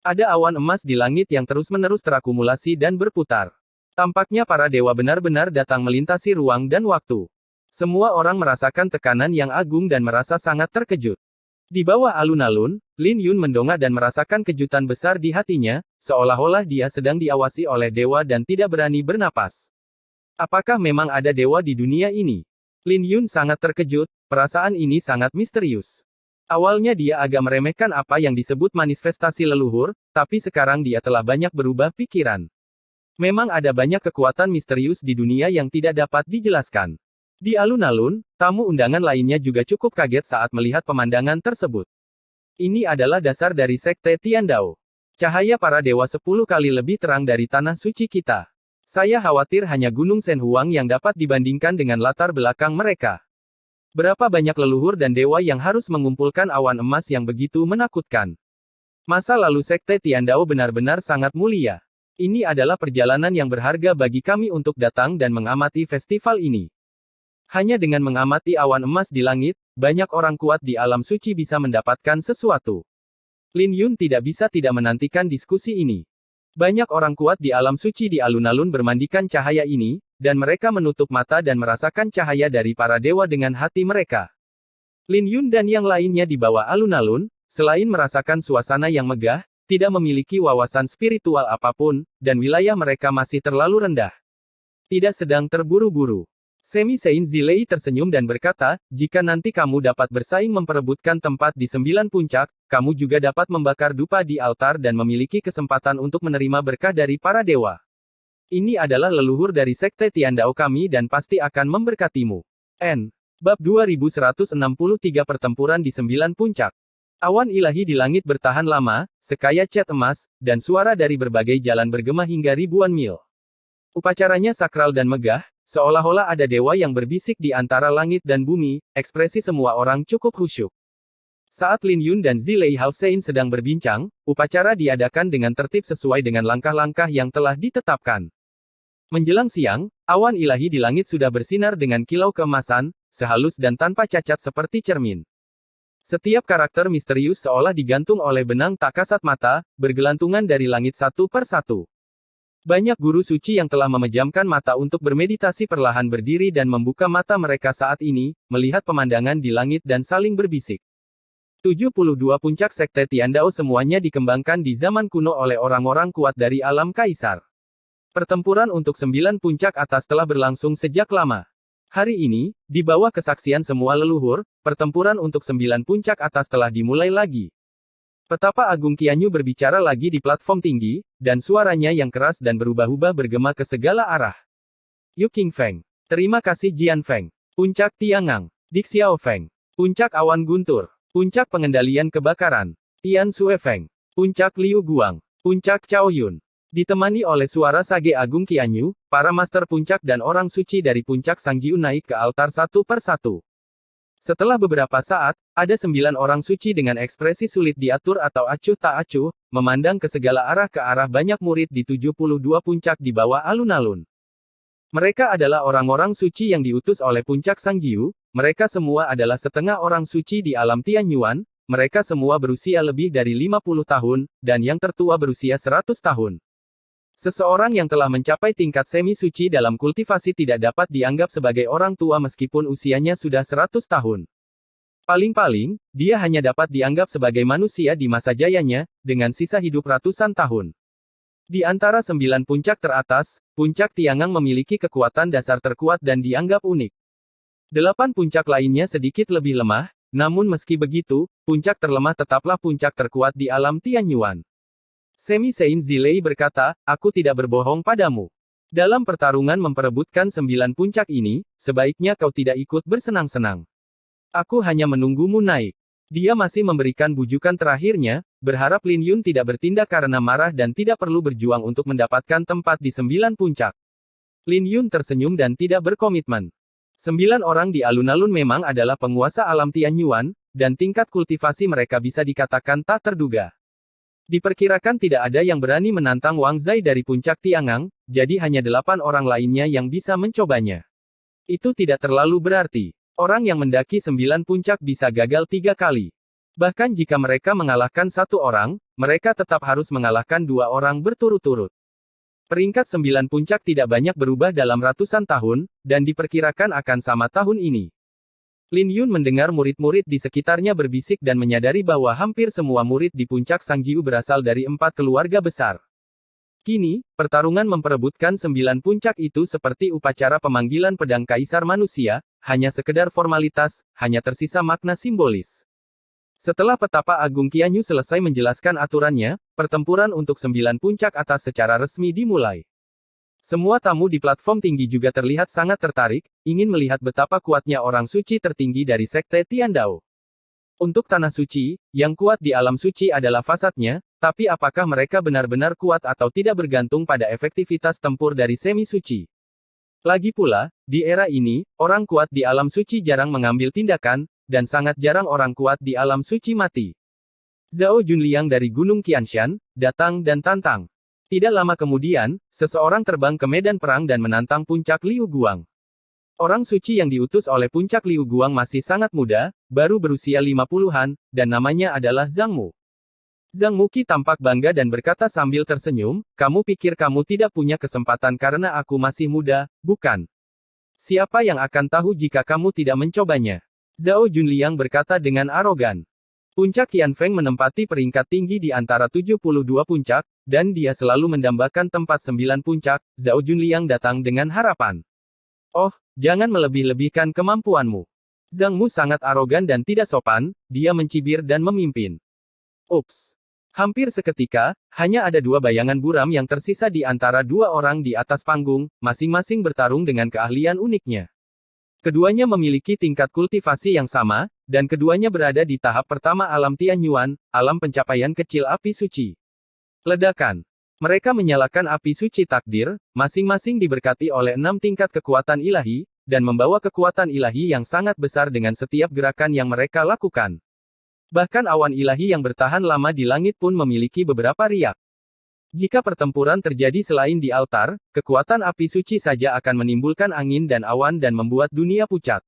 Ada awan emas di langit yang terus-menerus terakumulasi dan berputar. Tampaknya para dewa benar-benar datang melintasi ruang dan waktu. Semua orang merasakan tekanan yang agung dan merasa sangat terkejut. Di bawah alun-alun, Lin Yun mendongak dan merasakan kejutan besar di hatinya, seolah-olah dia sedang diawasi oleh dewa dan tidak berani bernapas. Apakah memang ada dewa di dunia ini? Lin Yun sangat terkejut, perasaan ini sangat misterius. Awalnya dia agak meremehkan apa yang disebut manifestasi leluhur, tapi sekarang dia telah banyak berubah pikiran. Memang ada banyak kekuatan misterius di dunia yang tidak dapat dijelaskan. Di alun-alun, tamu undangan lainnya juga cukup kaget saat melihat pemandangan tersebut. Ini adalah dasar dari Sekte Tiandao. Cahaya para dewa 10 kali lebih terang dari tanah suci kita. Saya khawatir hanya Gunung Shen Huang yang dapat dibandingkan dengan latar belakang mereka. Berapa banyak leluhur dan dewa yang harus mengumpulkan awan emas yang begitu menakutkan. Masa lalu Sekte Tiandao benar-benar sangat mulia. Ini adalah perjalanan yang berharga bagi kami untuk datang dan mengamati festival ini. Hanya dengan mengamati awan emas di langit, banyak orang kuat di alam suci bisa mendapatkan sesuatu. Lin Yun tidak bisa tidak menantikan diskusi ini. Banyak orang kuat di alam suci di alun-alun bermandikan cahaya ini, dan mereka menutup mata dan merasakan cahaya dari para dewa dengan hati mereka. Lin Yun dan yang lainnya di bawah alun-alun, selain merasakan suasana yang megah, tidak memiliki wawasan spiritual apapun, dan wilayah mereka masih terlalu rendah. Tidak sedang terburu-buru. Semi Saint Zilei tersenyum dan berkata, jika nanti kamu dapat bersaing memperebutkan tempat di 9 puncak, kamu juga dapat membakar dupa di altar dan memiliki kesempatan untuk menerima berkah dari para dewa. Ini adalah leluhur dari Sekte Tiandao kami dan pasti akan memberkatimu. N. Bab 2163 Pertempuran di 9 Puncak. Awan ilahi di langit bertahan lama, sekaya cat emas, dan suara dari berbagai jalan bergema hingga ribuan mil. Upacaranya sakral dan megah, seolah-olah ada dewa yang berbisik di antara langit dan bumi, ekspresi semua orang cukup khusyuk. Saat Lin Yun dan Zilei Haosein sedang berbincang, upacara diadakan dengan tertib sesuai dengan langkah-langkah yang telah ditetapkan. Menjelang siang, awan ilahi di langit sudah bersinar dengan kilau keemasan, sehalus dan tanpa cacat seperti cermin. Setiap karakter misterius seolah digantung oleh benang tak kasat mata, bergelantungan dari langit satu per satu. Banyak guru suci yang telah memejamkan mata untuk bermeditasi perlahan berdiri dan membuka mata mereka saat ini, melihat pemandangan di langit dan saling berbisik. 72 puncak Sekte Tiandao semuanya dikembangkan di zaman kuno oleh orang-orang kuat dari alam kaisar. Pertempuran untuk 9 puncak atas telah berlangsung sejak lama. Hari ini, di bawah kesaksian semua leluhur, pertempuran untuk 9 puncak atas telah dimulai lagi. Petapa Agung Qianyu berbicara lagi di platform tinggi, dan suaranya yang keras dan berubah-ubah bergema ke segala arah. Yu King Feng. Terima kasih Jian Feng. Puncak Tiangang. Dik Xiao Feng. Puncak Awan Guntur. Puncak Pengendalian Kebakaran. Tian Sue Feng. Puncak Liu Guang. Puncak Cao Yun. Ditemani oleh suara Sage Agung Qianyu, para master puncak dan orang suci dari puncak Sangjiu naik ke altar satu per satu. Setelah beberapa saat, ada 9 orang suci dengan ekspresi sulit diatur atau acuh tak acuh, memandang ke segala arah ke arah banyak murid di 72 puncak di bawah alun-alun. Mereka adalah orang-orang suci yang diutus oleh puncak Sangjiu, mereka semua adalah setengah orang suci di alam Tianyuan, mereka semua berusia lebih dari 50 tahun, dan yang tertua berusia 100 tahun. Seseorang yang telah mencapai tingkat semi-suci dalam kultivasi tidak dapat dianggap sebagai orang tua meskipun usianya sudah 100 tahun. Paling-paling, dia hanya dapat dianggap sebagai manusia di masa jayanya, dengan sisa hidup ratusan tahun. Di antara 9 puncak teratas, puncak Tiangang memiliki kekuatan dasar terkuat dan dianggap unik. 8 puncak lainnya sedikit lebih lemah, namun meski begitu, puncak terlemah tetaplah puncak terkuat di alam Tianyuan. Semi Saint Zilei berkata, aku tidak berbohong padamu. Dalam pertarungan memperebutkan 9 puncak ini, sebaiknya kau tidak ikut bersenang-senang. Aku hanya menunggumu naik. Dia masih memberikan bujukan terakhirnya, berharap Lin Yun tidak bertindak karena marah dan tidak perlu berjuang untuk mendapatkan tempat di 9 puncak. Lin Yun tersenyum dan tidak berkomitmen. 9 orang di alun-alun memang adalah penguasa alam Tianyuan, dan tingkat kultivasi mereka bisa dikatakan tak terduga. Diperkirakan tidak ada yang berani menantang Wang Zai dari puncak Tiangang, jadi hanya 8 orang lainnya yang bisa mencobanya. Itu tidak terlalu berarti. Orang yang mendaki 9 puncak bisa gagal 3 kali. Bahkan jika mereka mengalahkan 1 orang, mereka tetap harus mengalahkan 2 orang berturut-turut. Peringkat 9 puncak tidak banyak berubah dalam ratusan tahun, dan diperkirakan akan sama tahun ini. Lin Yun mendengar murid-murid di sekitarnya berbisik dan menyadari bahwa hampir semua murid di puncak Sangjiu berasal dari 4 keluarga besar. Kini, pertarungan memperebutkan 9 puncak itu seperti upacara pemanggilan pedang kaisar manusia, hanya sekedar formalitas, hanya tersisa makna simbolis. Setelah Petapa Agung Qianyu selesai menjelaskan aturannya, pertempuran untuk 9 puncak atas secara resmi dimulai. Semua tamu di platform tinggi juga terlihat sangat tertarik, ingin melihat betapa kuatnya orang suci tertinggi dari Sekte Tiandao. Untuk tanah suci, yang kuat di alam suci adalah fasadnya, tapi apakah mereka benar-benar kuat atau tidak bergantung pada efektivitas tempur dari semi-suci. Lagi pula, di era ini, orang kuat di alam suci jarang mengambil tindakan, dan sangat jarang orang kuat di alam suci mati. Zhao Junliang dari Gunung Qianshan, datang dan tantang. Tidak lama kemudian, seseorang terbang ke medan perang dan menantang puncak Liu Guang. Orang suci yang diutus oleh puncak Liu Guang masih sangat muda, baru berusia 50-an, dan namanya adalah Zhang Mu. Zhang Muqi tampak bangga dan berkata sambil tersenyum, kamu pikir kamu tidak punya kesempatan karena aku masih muda, bukan? Siapa yang akan tahu jika kamu tidak mencobanya? Zhao Junliang berkata dengan arogan. Puncak Qianfeng menempati peringkat tinggi di antara 72 puncak, dan dia selalu mendambakan tempat 9 puncak. Zhao Junliang datang dengan harapan. Oh, jangan melebih-lebihkan kemampuanmu. Zhang Mu sangat arogan dan tidak sopan, dia mencibir dan memimpin. Ups. Hampir seketika, hanya ada 2 bayangan buram yang tersisa di antara 2 orang di atas panggung, masing-masing bertarung dengan keahlian uniknya. Keduanya memiliki tingkat kultivasi yang sama, dan keduanya berada di tahap pertama alam Tianyuan, alam pencapaian kecil api suci. Ledakan. Mereka menyalakan api suci takdir, masing-masing diberkati oleh 6 tingkat kekuatan ilahi, dan membawa kekuatan ilahi yang sangat besar dengan setiap gerakan yang mereka lakukan. Bahkan awan ilahi yang bertahan lama di langit pun memiliki beberapa riak. Jika pertempuran terjadi selain di altar, kekuatan api suci saja akan menimbulkan angin dan awan dan membuat dunia pucat.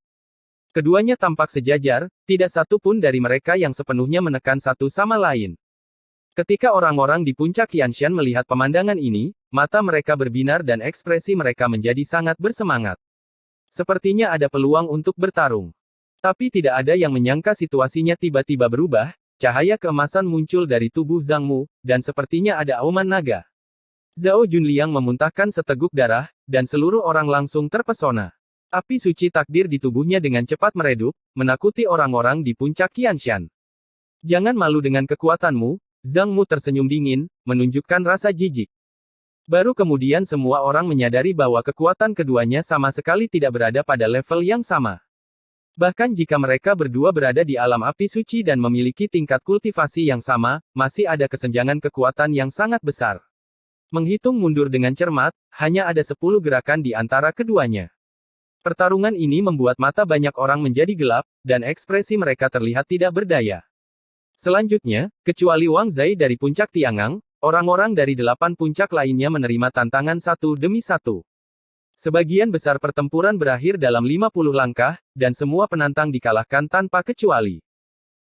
Keduanya tampak sejajar, tidak satu pun dari mereka yang sepenuhnya menekan satu sama lain. Ketika orang-orang di puncak Qianshan melihat pemandangan ini, mata mereka berbinar dan ekspresi mereka menjadi sangat bersemangat. Sepertinya ada peluang untuk bertarung. Tapi tidak ada yang menyangka situasinya tiba-tiba berubah. Cahaya keemasan muncul dari tubuh Zhang Mu, dan sepertinya ada auman naga. Zhao Junliang memuntahkan seteguk darah, dan seluruh orang langsung terpesona. Api suci takdir di tubuhnya dengan cepat meredup, menakuti orang-orang di puncak Qianshan. Jangan malu dengan kekuatanmu, Zhang Mu tersenyum dingin, menunjukkan rasa jijik. Baru kemudian semua orang menyadari bahwa kekuatan keduanya sama sekali tidak berada pada level yang sama. Bahkan jika mereka berdua berada di alam api suci dan memiliki tingkat kultivasi yang sama, masih ada kesenjangan kekuatan yang sangat besar. Menghitung mundur dengan cermat, hanya ada 10 gerakan di antara keduanya. Pertarungan ini membuat mata banyak orang menjadi gelap, dan ekspresi mereka terlihat tidak berdaya. Selanjutnya, kecuali Wang Zai dari puncak Tiangang, orang-orang dari 8 puncak lainnya menerima tantangan satu demi satu. Sebagian besar pertempuran berakhir dalam 50 langkah, dan semua penantang dikalahkan tanpa kecuali.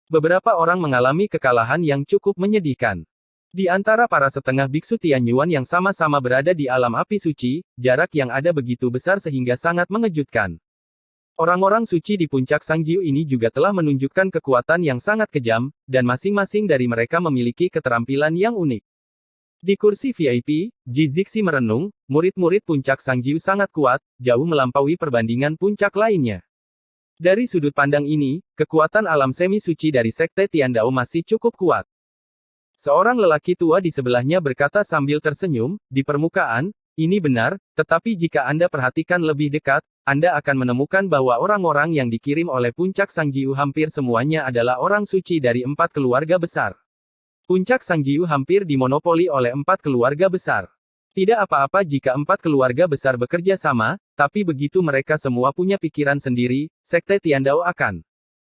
Beberapa orang mengalami kekalahan yang cukup menyedihkan. Di antara para setengah biksu Tianyuan yang sama-sama berada di alam api suci, jarak yang ada begitu besar sehingga sangat mengejutkan. Orang-orang suci di puncak Sangjiu ini juga telah menunjukkan kekuatan yang sangat kejam, dan masing-masing dari mereka memiliki keterampilan yang unik. Di kursi VIP, Ji Zixi merenung, murid-murid puncak Sangjiu sangat kuat, jauh melampaui perbandingan puncak lainnya. Dari sudut pandang ini, kekuatan alam semi suci dari Sekte Tiandao masih cukup kuat. Seorang lelaki tua di sebelahnya berkata sambil tersenyum, di permukaan, ini benar, tetapi jika Anda perhatikan lebih dekat, Anda akan menemukan bahwa orang-orang yang dikirim oleh puncak Sangjiu hampir semuanya adalah orang suci dari 4 keluarga besar. Puncak Sangjiu hampir dimonopoli oleh 4 keluarga besar. Tidak apa-apa jika 4 keluarga besar bekerja sama, tapi begitu mereka semua punya pikiran sendiri, Sekte Tiandao akan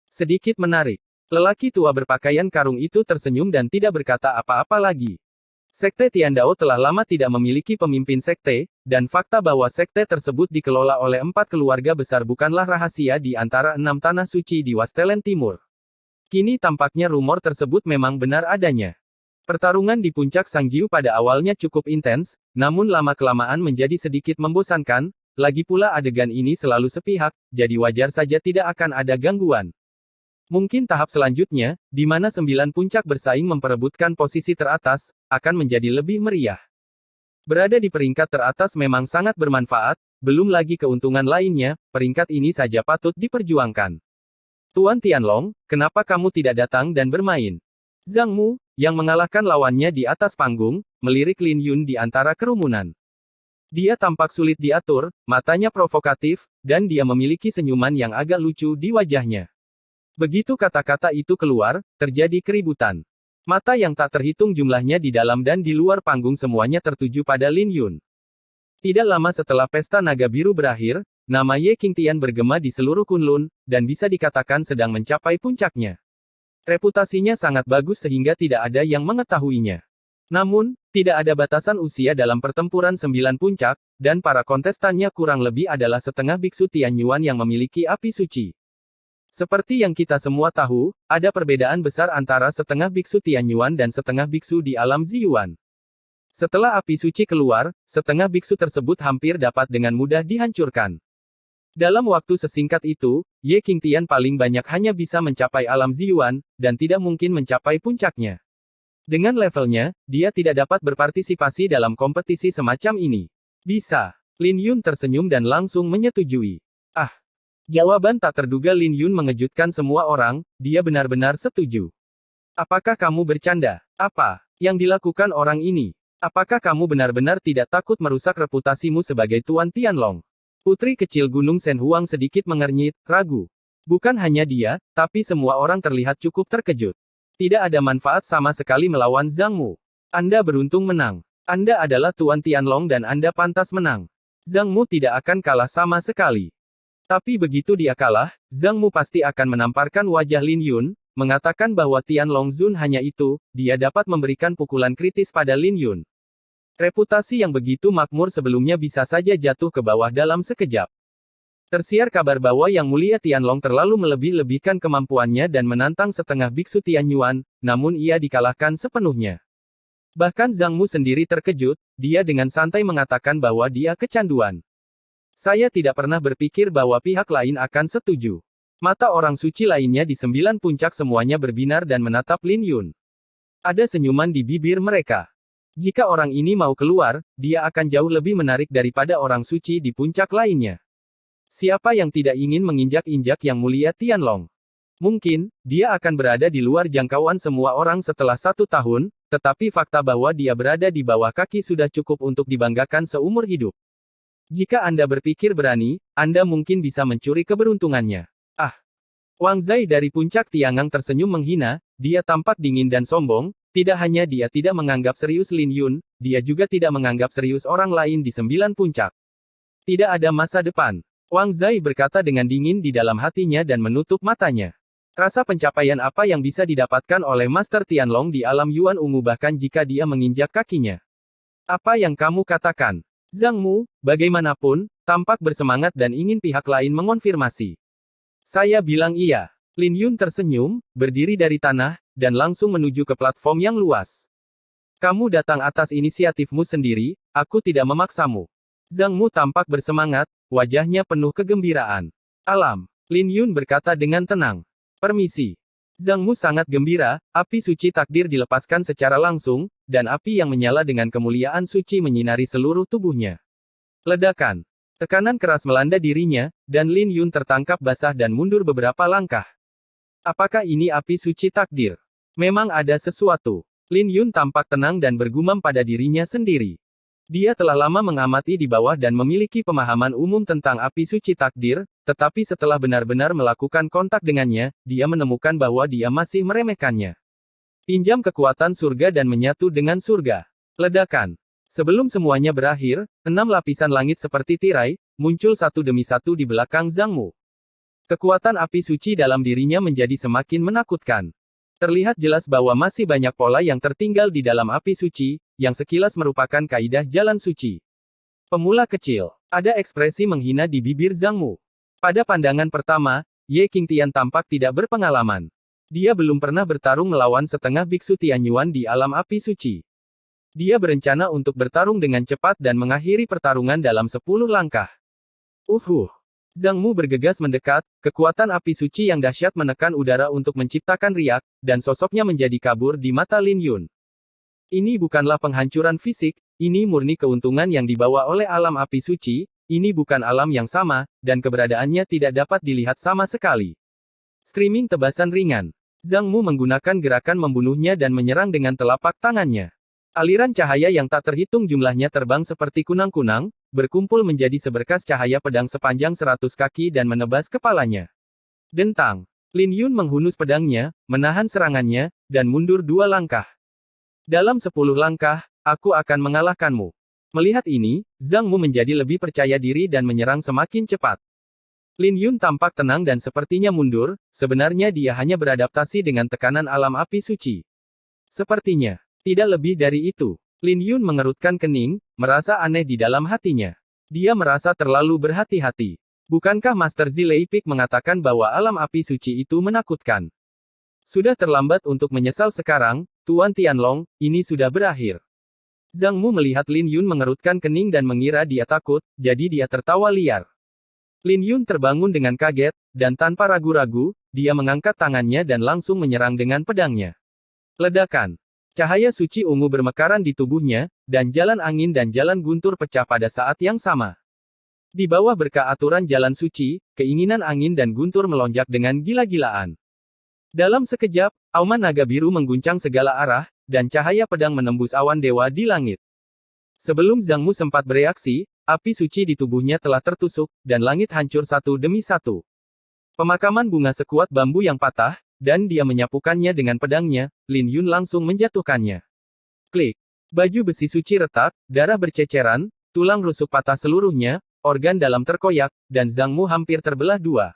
sedikit menarik. Lelaki tua berpakaian karung itu tersenyum dan tidak berkata apa-apa lagi. Sekte Tiandao telah lama tidak memiliki pemimpin sekte, dan fakta bahwa sekte tersebut dikelola oleh 4 keluarga besar bukanlah rahasia di antara 6 tanah suci di Wastelen Timur. Kini tampaknya rumor tersebut memang benar adanya. Pertarungan di puncak Sangjiu pada awalnya cukup intens, namun lama-kelamaan menjadi sedikit membosankan, lagi pula adegan ini selalu sepihak, jadi wajar saja tidak akan ada gangguan. Mungkin tahap selanjutnya, di mana 9 puncak bersaing memperebutkan posisi teratas, akan menjadi lebih meriah. Berada di peringkat teratas memang sangat bermanfaat, belum lagi keuntungan lainnya, peringkat ini saja patut diperjuangkan. Tuan Tianlong, kenapa kamu tidak datang dan bermain? Zhang Mu, yang mengalahkan lawannya di atas panggung, melirik Lin Yun di antara kerumunan. Dia tampak sulit diatur, matanya provokatif, dan dia memiliki senyuman yang agak lucu di wajahnya. Begitu kata-kata itu keluar, terjadi keributan. Mata yang tak terhitung jumlahnya di dalam dan di luar panggung semuanya tertuju pada Lin Yun. Tidak lama setelah pesta naga biru berakhir, nama Ye Qingtian bergema di seluruh Kunlun, dan bisa dikatakan sedang mencapai puncaknya. Reputasinya sangat bagus sehingga tidak ada yang mengetahuinya. Namun, tidak ada batasan usia dalam pertempuran 9 puncak, dan para kontestannya kurang lebih adalah setengah biksu Tianyuan yang memiliki api suci. Seperti yang kita semua tahu, ada perbedaan besar antara setengah biksu Tianyuan dan setengah biksu di alam Ziyuan. Setelah api suci keluar, setengah biksu tersebut hampir dapat dengan mudah dihancurkan. Dalam waktu sesingkat itu, Ye Qingtian paling banyak hanya bisa mencapai alam Ziyuan, dan tidak mungkin mencapai puncaknya. Dengan levelnya, dia tidak dapat berpartisipasi dalam kompetisi semacam ini. Bisa. Lin Yun tersenyum dan langsung menyetujui. Ah. Jawaban tak terduga Lin Yun mengejutkan semua orang, dia benar-benar setuju. Apakah kamu bercanda? Apa yang dilakukan orang ini? Apakah kamu benar-benar tidak takut merusak reputasimu sebagai Tuan Tianlong? Putri kecil Gunung Shen Huang sedikit mengernyit, ragu. Bukan hanya dia, tapi semua orang terlihat cukup terkejut. Tidak ada manfaat sama sekali melawan Zhang Mu. Anda beruntung menang. Anda adalah Tuan Tianlong dan Anda pantas menang. Zhang Mu tidak akan kalah sama sekali. Tapi begitu dia kalah, Zhang Mu pasti akan menamparkan wajah Lin Yun, mengatakan bahwa Tianlong Zun hanya itu, dia dapat memberikan pukulan kritis pada Lin Yun. Reputasi yang begitu makmur sebelumnya bisa saja jatuh ke bawah dalam sekejap. Tersiar kabar bahwa Yang Mulia Tianlong terlalu melebih-lebihkan kemampuannya dan menantang setengah biksu Tianyuan, namun ia dikalahkan sepenuhnya. Bahkan Zhang Mu sendiri terkejut, dia dengan santai mengatakan bahwa dia kecanduan. Saya tidak pernah berpikir bahwa pihak lain akan setuju. Mata orang suci lainnya di 9 puncak semuanya berbinar dan menatap Lin Yun. Ada senyuman di bibir mereka. Jika orang ini mau keluar, dia akan jauh lebih menarik daripada orang suci di puncak lainnya. Siapa yang tidak ingin menginjak-injak Yang Mulia Tianlong? Mungkin, dia akan berada di luar jangkauan semua orang setelah 1 tahun, tetapi fakta bahwa dia berada di bawah kaki sudah cukup untuk dibanggakan seumur hidup. Jika Anda berpikir berani, Anda mungkin bisa mencuri keberuntungannya. Ah! Wang Zai dari puncak Tiangang tersenyum menghina, dia tampak dingin dan sombong. Tidak hanya dia tidak menganggap serius Lin Yun, dia juga tidak menganggap serius orang lain di 9 puncak. Tidak ada masa depan. Wang Zai berkata dengan dingin di dalam hatinya dan menutup matanya. Rasa pencapaian apa yang bisa didapatkan oleh Master Tianlong di alam Yuan Ungu bahkan jika dia menginjak kakinya? Apa yang kamu katakan? Zhang Mu, bagaimanapun, tampak bersemangat dan ingin pihak lain mengonfirmasi. Saya bilang iya. Lin Yun tersenyum, berdiri dari tanah, dan langsung menuju ke platform yang luas. Kamu datang atas inisiatifmu sendiri, aku tidak memaksamu. Zhang Mu tampak bersemangat, wajahnya penuh kegembiraan. Alam, Lin Yun berkata dengan tenang. Permisi. Zhang Mu sangat gembira, api suci takdir dilepaskan secara langsung, dan api yang menyala dengan kemuliaan suci menyinari seluruh tubuhnya. Ledakan. Tekanan keras melanda dirinya, dan Lin Yun tertangkap basah dan mundur beberapa langkah. Apakah ini api suci takdir? Memang ada sesuatu. Lin Yun tampak tenang dan bergumam pada dirinya sendiri. Dia telah lama mengamati di bawah dan memiliki pemahaman umum tentang api suci takdir, tetapi setelah benar-benar melakukan kontak dengannya, dia menemukan bahwa dia masih meremehkannya. Pinjam kekuatan surga dan menyatu dengan surga. Ledakan. Sebelum semuanya berakhir, 6 lapisan langit seperti tirai, muncul satu demi satu di belakang Zhang Mu. Kekuatan api suci dalam dirinya menjadi semakin menakutkan. Terlihat jelas bahwa masih banyak pola yang tertinggal di dalam api suci, yang sekilas merupakan kaidah jalan suci. Pemula kecil. Ada ekspresi menghina di bibir Zhang Mu. Pada pandangan pertama, Ye Qingtian tampak tidak berpengalaman. Dia belum pernah bertarung melawan setengah biksu Tianyuan di alam api suci. Dia berencana untuk bertarung dengan cepat dan mengakhiri pertarungan dalam 10 langkah. Zhang Mu bergegas mendekat, kekuatan api suci yang dahsyat menekan udara untuk menciptakan riak, dan sosoknya menjadi kabur di mata Lin Yun. Ini bukanlah penghancuran fisik, ini murni keuntungan yang dibawa oleh alam api suci, ini bukan alam yang sama, dan keberadaannya tidak dapat dilihat sama sekali. Streaming tebasan ringan. Zhang Mu menggunakan gerakan membunuhnya dan menyerang dengan telapak tangannya. Aliran cahaya yang tak terhitung jumlahnya terbang seperti kunang-kunang, berkumpul menjadi seberkas cahaya pedang sepanjang 100 kaki dan menebas kepalanya. Dentang. Lin Yun menghunus pedangnya, menahan serangannya, dan mundur 2 langkah. Dalam 10 langkah, aku akan mengalahkanmu. Melihat ini, Zhang Mu menjadi lebih percaya diri dan menyerang semakin cepat. Lin Yun tampak tenang dan sepertinya mundur, sebenarnya dia hanya beradaptasi dengan tekanan alam api suci. Sepertinya. Tidak lebih dari itu. Lin Yun mengerutkan kening, merasa aneh di dalam hatinya. Dia merasa terlalu berhati-hati. Bukankah Master Zilei Peak mengatakan bahwa alam api suci itu menakutkan? Sudah terlambat untuk menyesal sekarang, Tuan Tianlong, ini sudah berakhir. Zhang Mu melihat Lin Yun mengerutkan kening dan mengira dia takut, jadi dia tertawa liar. Lin Yun terbangun dengan kaget, dan tanpa ragu-ragu, dia mengangkat tangannya dan langsung menyerang dengan pedangnya. Ledakan. Cahaya suci ungu bermekaran di tubuhnya, dan jalan angin dan jalan guntur pecah pada saat yang sama. Di bawah berkah aturan jalan suci, keinginan angin dan guntur melonjak dengan gila-gilaan. Dalam sekejap, auman naga biru mengguncang segala arah, dan cahaya pedang menembus awan dewa di langit. Sebelum Zhang Mu sempat bereaksi, api suci di tubuhnya telah tertusuk, dan langit hancur satu demi satu. Pemakaman bunga sekuat bambu yang patah, dan dia menyapukannya dengan pedangnya, Lin Yun langsung menjatuhkannya. Klik. Baju besi suci retak, darah berceceran, tulang rusuk patah seluruhnya, organ dalam terkoyak, dan Zhang Mu hampir terbelah dua.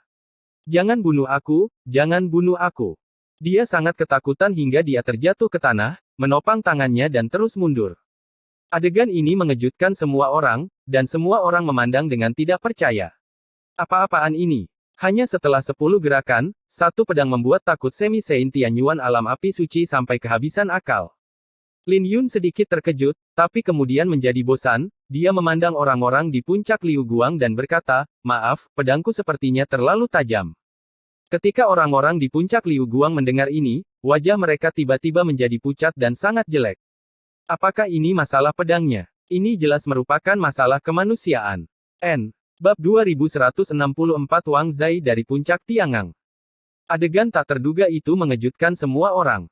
Jangan bunuh aku, jangan bunuh aku. Dia sangat ketakutan hingga dia terjatuh ke tanah, menopang tangannya dan terus mundur. Adegan ini mengejutkan semua orang, dan semua orang memandang dengan tidak percaya. Apa-apaan ini? Hanya setelah 10 gerakan, satu pedang membuat takut Semi Saint Tianyuan alam api suci sampai kehabisan akal. Lin Yun sedikit terkejut, tapi kemudian menjadi bosan, dia memandang orang-orang di puncak Liu Guang dan berkata, maaf, pedangku sepertinya terlalu tajam. Ketika orang-orang di puncak Liu Guang mendengar ini, wajah mereka tiba-tiba menjadi pucat dan sangat jelek. Apakah ini masalah pedangnya? Ini jelas merupakan masalah kemanusiaan. Bab 2164 Wang Zai dari puncak Tiangang. Adegan tak terduga itu mengejutkan semua orang.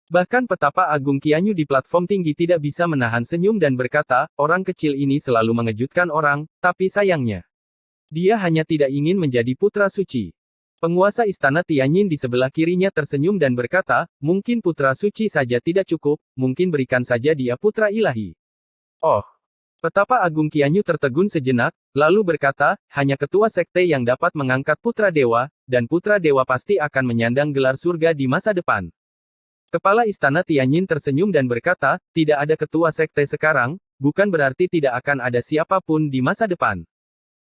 Bahkan petapa Agung Qianyu di platform tinggi tidak bisa menahan senyum dan berkata, orang kecil ini selalu mengejutkan orang, tapi sayangnya. Dia hanya tidak ingin menjadi putra suci. Penguasa istana Tianyin di sebelah kirinya tersenyum dan berkata, mungkin putra suci saja tidak cukup, mungkin berikan saja dia putra ilahi. Oh. Petapa Agung Qianyu tertegun sejenak, lalu berkata, hanya ketua sekte yang dapat mengangkat putra dewa, dan putra dewa pasti akan menyandang gelar surga di masa depan. Kepala istana Tianyin tersenyum dan berkata, tidak ada ketua sekte sekarang, bukan berarti tidak akan ada siapapun di masa depan.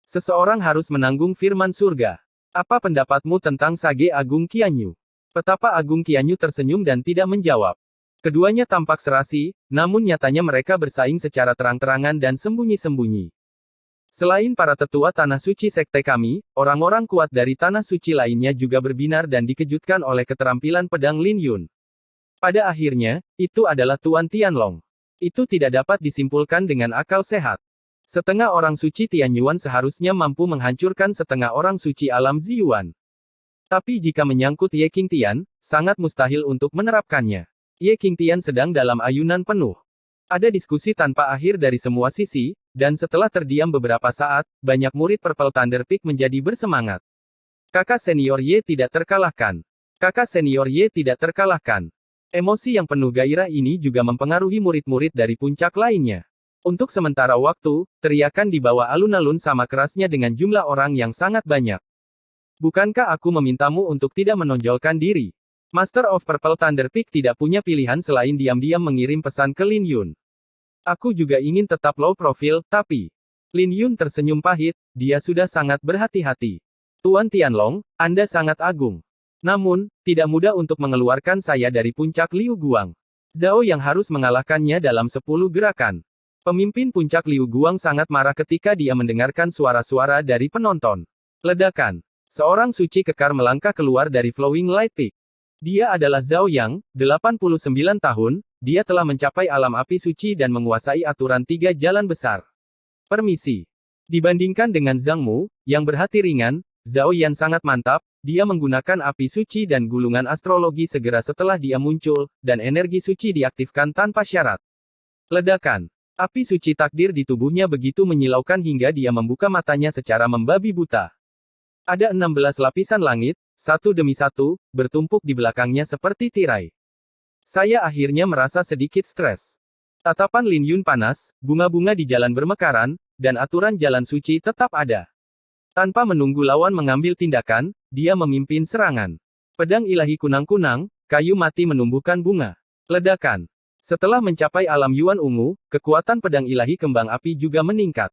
Seseorang harus menanggung firman surga. Apa pendapatmu tentang Sage Agung Qianyu? Petapa Agung Qianyu tersenyum dan tidak menjawab. Keduanya tampak serasi, namun nyatanya mereka bersaing secara terang-terangan dan sembunyi-sembunyi. Selain para tetua tanah suci sekte kami, orang-orang kuat dari tanah suci lainnya juga berbinar dan dikejutkan oleh keterampilan pedang Lin Yun. Pada akhirnya, itu adalah Tuan Tianlong. Itu tidak dapat disimpulkan dengan akal sehat. Setengah orang suci Tianyuan seharusnya mampu menghancurkan setengah orang suci alam Ziyuan. Tapi jika menyangkut Ye Qingtian, sangat mustahil untuk menerapkannya. Ye Qingtian sedang dalam ayunan penuh. Ada diskusi tanpa akhir dari semua sisi, dan setelah terdiam beberapa saat, banyak murid Purple Thunder Peak menjadi bersemangat. Kakak senior Ye tidak terkalahkan. Kakak senior Ye tidak terkalahkan. Emosi yang penuh gairah ini juga mempengaruhi murid-murid dari puncak lainnya. Untuk sementara waktu, teriakan di bawah alun-alun sama kerasnya dengan jumlah orang yang sangat banyak. Bukankah aku memintamu untuk tidak menonjolkan diri? Master of Purple Thunder Peak tidak punya pilihan selain diam-diam mengirim pesan ke Lin Yun. Aku juga ingin tetap low profile, tapi... Lin Yun tersenyum pahit, dia sudah sangat berhati-hati. Tuan Tianlong, Anda sangat agung. Namun, tidak mudah untuk mengeluarkan saya dari puncak Liu Guang. Zhao yang harus mengalahkannya dalam 10 gerakan. Pemimpin puncak Liu Guang sangat marah ketika dia mendengarkan suara-suara dari penonton. Ledakan. Seorang suci kekar melangkah keluar dari Flowing Light Peak. Dia adalah Zhao Yang, 89 tahun, dia telah mencapai alam api suci dan menguasai aturan 3 jalan besar. Permisi. Dibandingkan dengan Zhang Mu, yang berhati ringan, Zhao Yan sangat mantap, dia menggunakan api suci dan gulungan astrologi segera setelah dia muncul, dan energi suci diaktifkan tanpa syarat. Ledakan. Api suci takdir di tubuhnya begitu menyilaukan hingga dia membuka matanya secara membabi buta. Ada 16 lapisan langit, satu demi satu, bertumpuk di belakangnya seperti tirai. Saya akhirnya merasa sedikit stres. Tatapan Lin Yun panas, bunga-bunga di jalan bermekaran, dan aturan jalan suci tetap ada. Tanpa menunggu lawan mengambil tindakan, dia memimpin serangan. Pedang ilahi kunang-kunang, kayu mati menumbuhkan bunga. Ledakan. Setelah mencapai alam Yuan ungu, kekuatan pedang ilahi kembang api juga meningkat.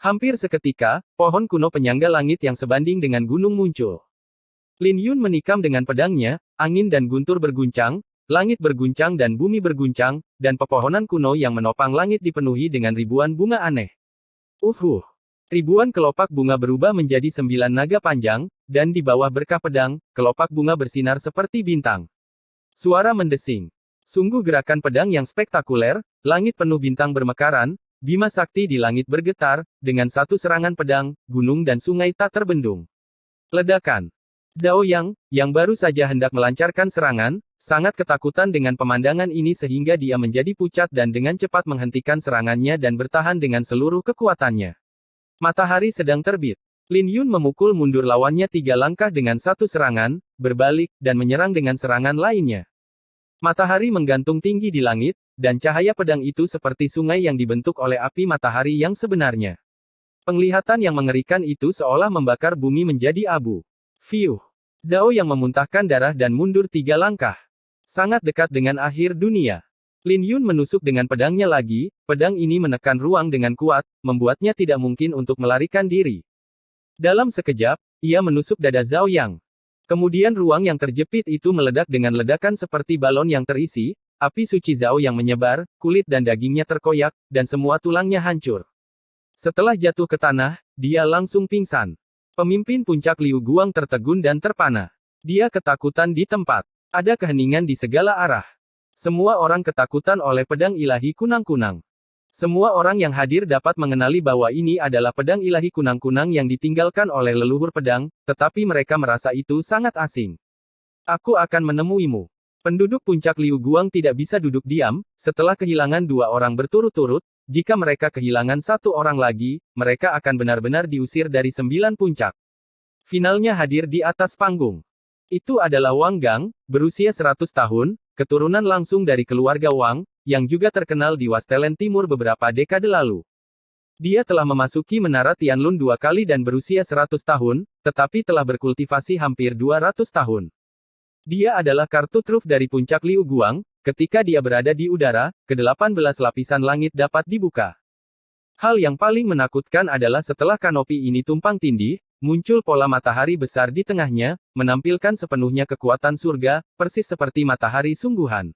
Hampir seketika, pohon kuno penyangga langit yang sebanding dengan gunung muncul. Lin Yun menikam dengan pedangnya, angin dan guntur berguncang, langit berguncang dan bumi berguncang, dan pepohonan kuno yang menopang langit dipenuhi dengan ribuan bunga aneh. Ribuan kelopak bunga berubah menjadi 9 naga panjang, dan di bawah berkah pedang, kelopak bunga bersinar seperti bintang. Suara mendesing. Sungguh gerakan pedang yang spektakuler, langit penuh bintang bermekaran, Bima Sakti di langit bergetar, dengan satu serangan pedang, gunung dan sungai tak terbendung. Ledakan. Zhao Yang, yang baru saja hendak melancarkan serangan, sangat ketakutan dengan pemandangan ini sehingga dia menjadi pucat dan dengan cepat menghentikan serangannya dan bertahan dengan seluruh kekuatannya. Matahari sedang terbit. Lin Yun memukul mundur lawannya 3 langkah dengan satu serangan, berbalik, dan menyerang dengan serangan lainnya. Matahari menggantung tinggi di langit, dan cahaya pedang itu seperti sungai yang dibentuk oleh api matahari yang sebenarnya. Penglihatan yang mengerikan itu seolah membakar bumi menjadi abu. Fiuh. Zhao yang memuntahkan darah dan mundur 3 langkah. Sangat dekat dengan akhir dunia. Lin Yun menusuk dengan pedangnya lagi, pedang ini menekan ruang dengan kuat, membuatnya tidak mungkin untuk melarikan diri. Dalam sekejap, ia menusuk dada Zhao Yang. Kemudian ruang yang terjepit itu meledak dengan ledakan seperti balon yang terisi, api suci Zhao Yang menyebar, kulit dan dagingnya terkoyak, dan semua tulangnya hancur. Setelah jatuh ke tanah, dia langsung pingsan. Pemimpin puncak Liu Guang tertegun dan terpana. Dia ketakutan di tempat. Ada keheningan di segala arah. Semua orang ketakutan oleh pedang ilahi kunang-kunang. Semua orang yang hadir dapat mengenali bahwa ini adalah pedang ilahi kunang-kunang yang ditinggalkan oleh leluhur pedang, tetapi mereka merasa itu sangat asing. Aku akan menemuimu. Penduduk puncak Liu Guang tidak bisa duduk diam, setelah kehilangan 2 orang berturut-turut, jika mereka kehilangan 1 orang lagi, mereka akan benar-benar diusir dari 9 puncak. Finalnya hadir di atas panggung. Itu adalah Wang Gang, berusia 100 tahun, keturunan langsung dari keluarga Wang, yang juga terkenal di Wastelen Timur beberapa dekade lalu. Dia telah memasuki menara Tianlun 2 kali dan berusia 100 tahun, tetapi telah berkultivasi hampir 200 tahun. Dia adalah kartu truf dari puncak Liu Guang, ketika dia berada di udara, ke-18 lapisan langit dapat dibuka. Hal yang paling menakutkan adalah setelah kanopi ini tumpang tindih, muncul pola matahari besar di tengahnya, menampilkan sepenuhnya kekuatan surga, persis seperti matahari sungguhan.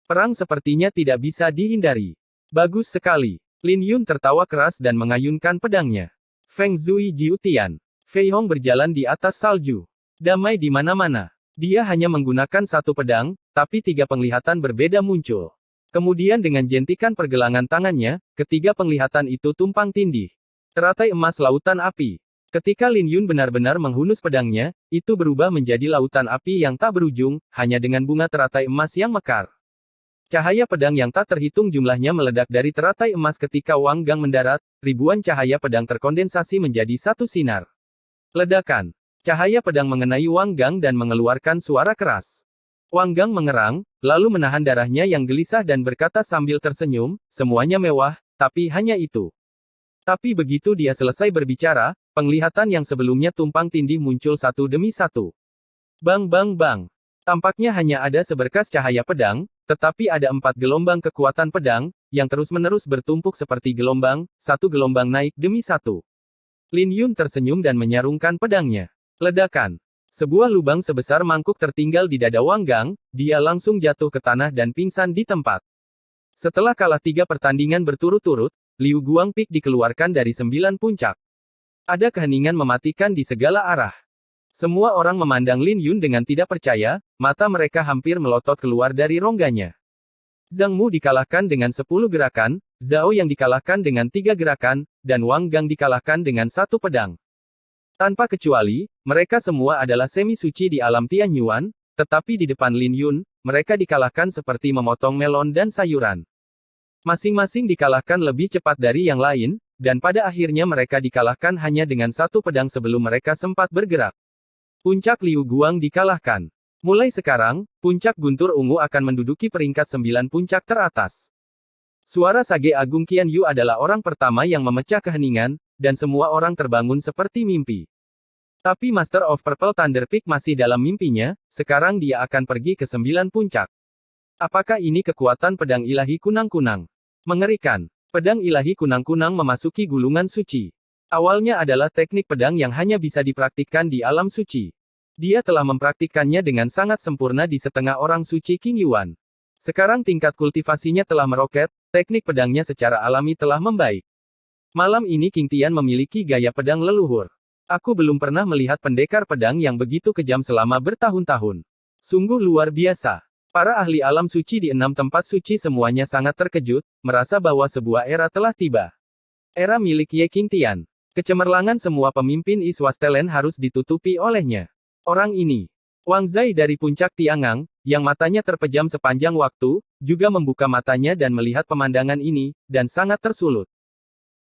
Perang sepertinya tidak bisa dihindari. Bagus sekali. Lin Yun tertawa keras dan mengayunkan pedangnya. Feng Zui Jiutian. Fei Hong berjalan di atas salju. Damai di mana-mana. Dia hanya menggunakan 1 pedang, tapi 3 penglihatan berbeda muncul. Kemudian dengan jentikan pergelangan tangannya, ketiga penglihatan itu tumpang tindih. Teratai emas lautan api. Ketika Lin Yun benar-benar menghunus pedangnya, itu berubah menjadi lautan api yang tak berujung, hanya dengan bunga teratai emas yang mekar. Cahaya pedang yang tak terhitung jumlahnya meledak dari teratai emas ketika Wang Gang mendarat, ribuan cahaya pedang terkondensasi menjadi satu sinar. Ledakan. Cahaya pedang mengenai Wang Gang dan mengeluarkan suara keras. Wang Gang mengerang, lalu menahan darahnya yang gelisah dan berkata sambil tersenyum, semuanya mewah, tapi hanya itu. Tapi begitu dia selesai berbicara, penglihatan yang sebelumnya tumpang tindih muncul satu demi satu. Bang bang bang. Tampaknya hanya ada seberkas cahaya pedang, tetapi ada 4 gelombang kekuatan pedang, yang terus-menerus bertumpuk seperti gelombang, satu gelombang naik demi satu. Lin Yun tersenyum dan menyarungkan pedangnya. Ledakan. Sebuah lubang sebesar mangkuk tertinggal di dada Wang Gang, dia langsung jatuh ke tanah dan pingsan di tempat. Setelah kalah 3 pertandingan berturut-turut, Liu Guang Peak dikeluarkan dari 9 puncak. Ada keheningan mematikan di segala arah. Semua orang memandang Lin Yun dengan tidak percaya, mata mereka hampir melotot keluar dari rongganya. Zhang Mu dikalahkan dengan 10 gerakan, Zhao yang dikalahkan dengan 3 gerakan, dan Wang Gang dikalahkan dengan 1 pedang. Tanpa kecuali, mereka semua adalah semi-suci di alam Tianyuan, tetapi di depan Lin Yun, mereka dikalahkan seperti memotong melon dan sayuran. Masing-masing dikalahkan lebih cepat dari yang lain, dan pada akhirnya mereka dikalahkan hanya dengan 1 pedang sebelum mereka sempat bergerak. Puncak Liu Guang dikalahkan. Mulai sekarang, puncak Guntur Ungu akan menduduki peringkat 9 puncak teratas. Suara Sage Agung Qian Yu adalah orang pertama yang memecah keheningan, dan semua orang terbangun seperti mimpi. Tapi Master of Purple Thunder Peak masih dalam mimpinya, sekarang dia akan pergi ke 9 puncak. Apakah ini kekuatan pedang ilahi kunang-kunang? Mengerikan. Pedang ilahi kunang-kunang memasuki gulungan suci. Awalnya adalah teknik pedang yang hanya bisa dipraktikkan di alam suci. Dia telah mempraktikkannya dengan sangat sempurna di setengah orang suci King Yuan. Sekarang tingkat kultivasinya telah meroket, teknik pedangnya secara alami telah membaik. Malam ini King Tian memiliki gaya pedang leluhur. Aku belum pernah melihat pendekar pedang yang begitu kejam selama bertahun-tahun. Sungguh luar biasa. Para ahli alam suci di 6 tempat suci semuanya sangat terkejut, merasa bahwa sebuah era telah tiba. Era milik Ye King Tian. Kecemerlangan semua pemimpin Iswastelen harus ditutupi olehnya. Orang ini, Wang Zai dari puncak Tiangang, yang matanya terpejam sepanjang waktu, juga membuka matanya dan melihat pemandangan ini, dan sangat tersulut.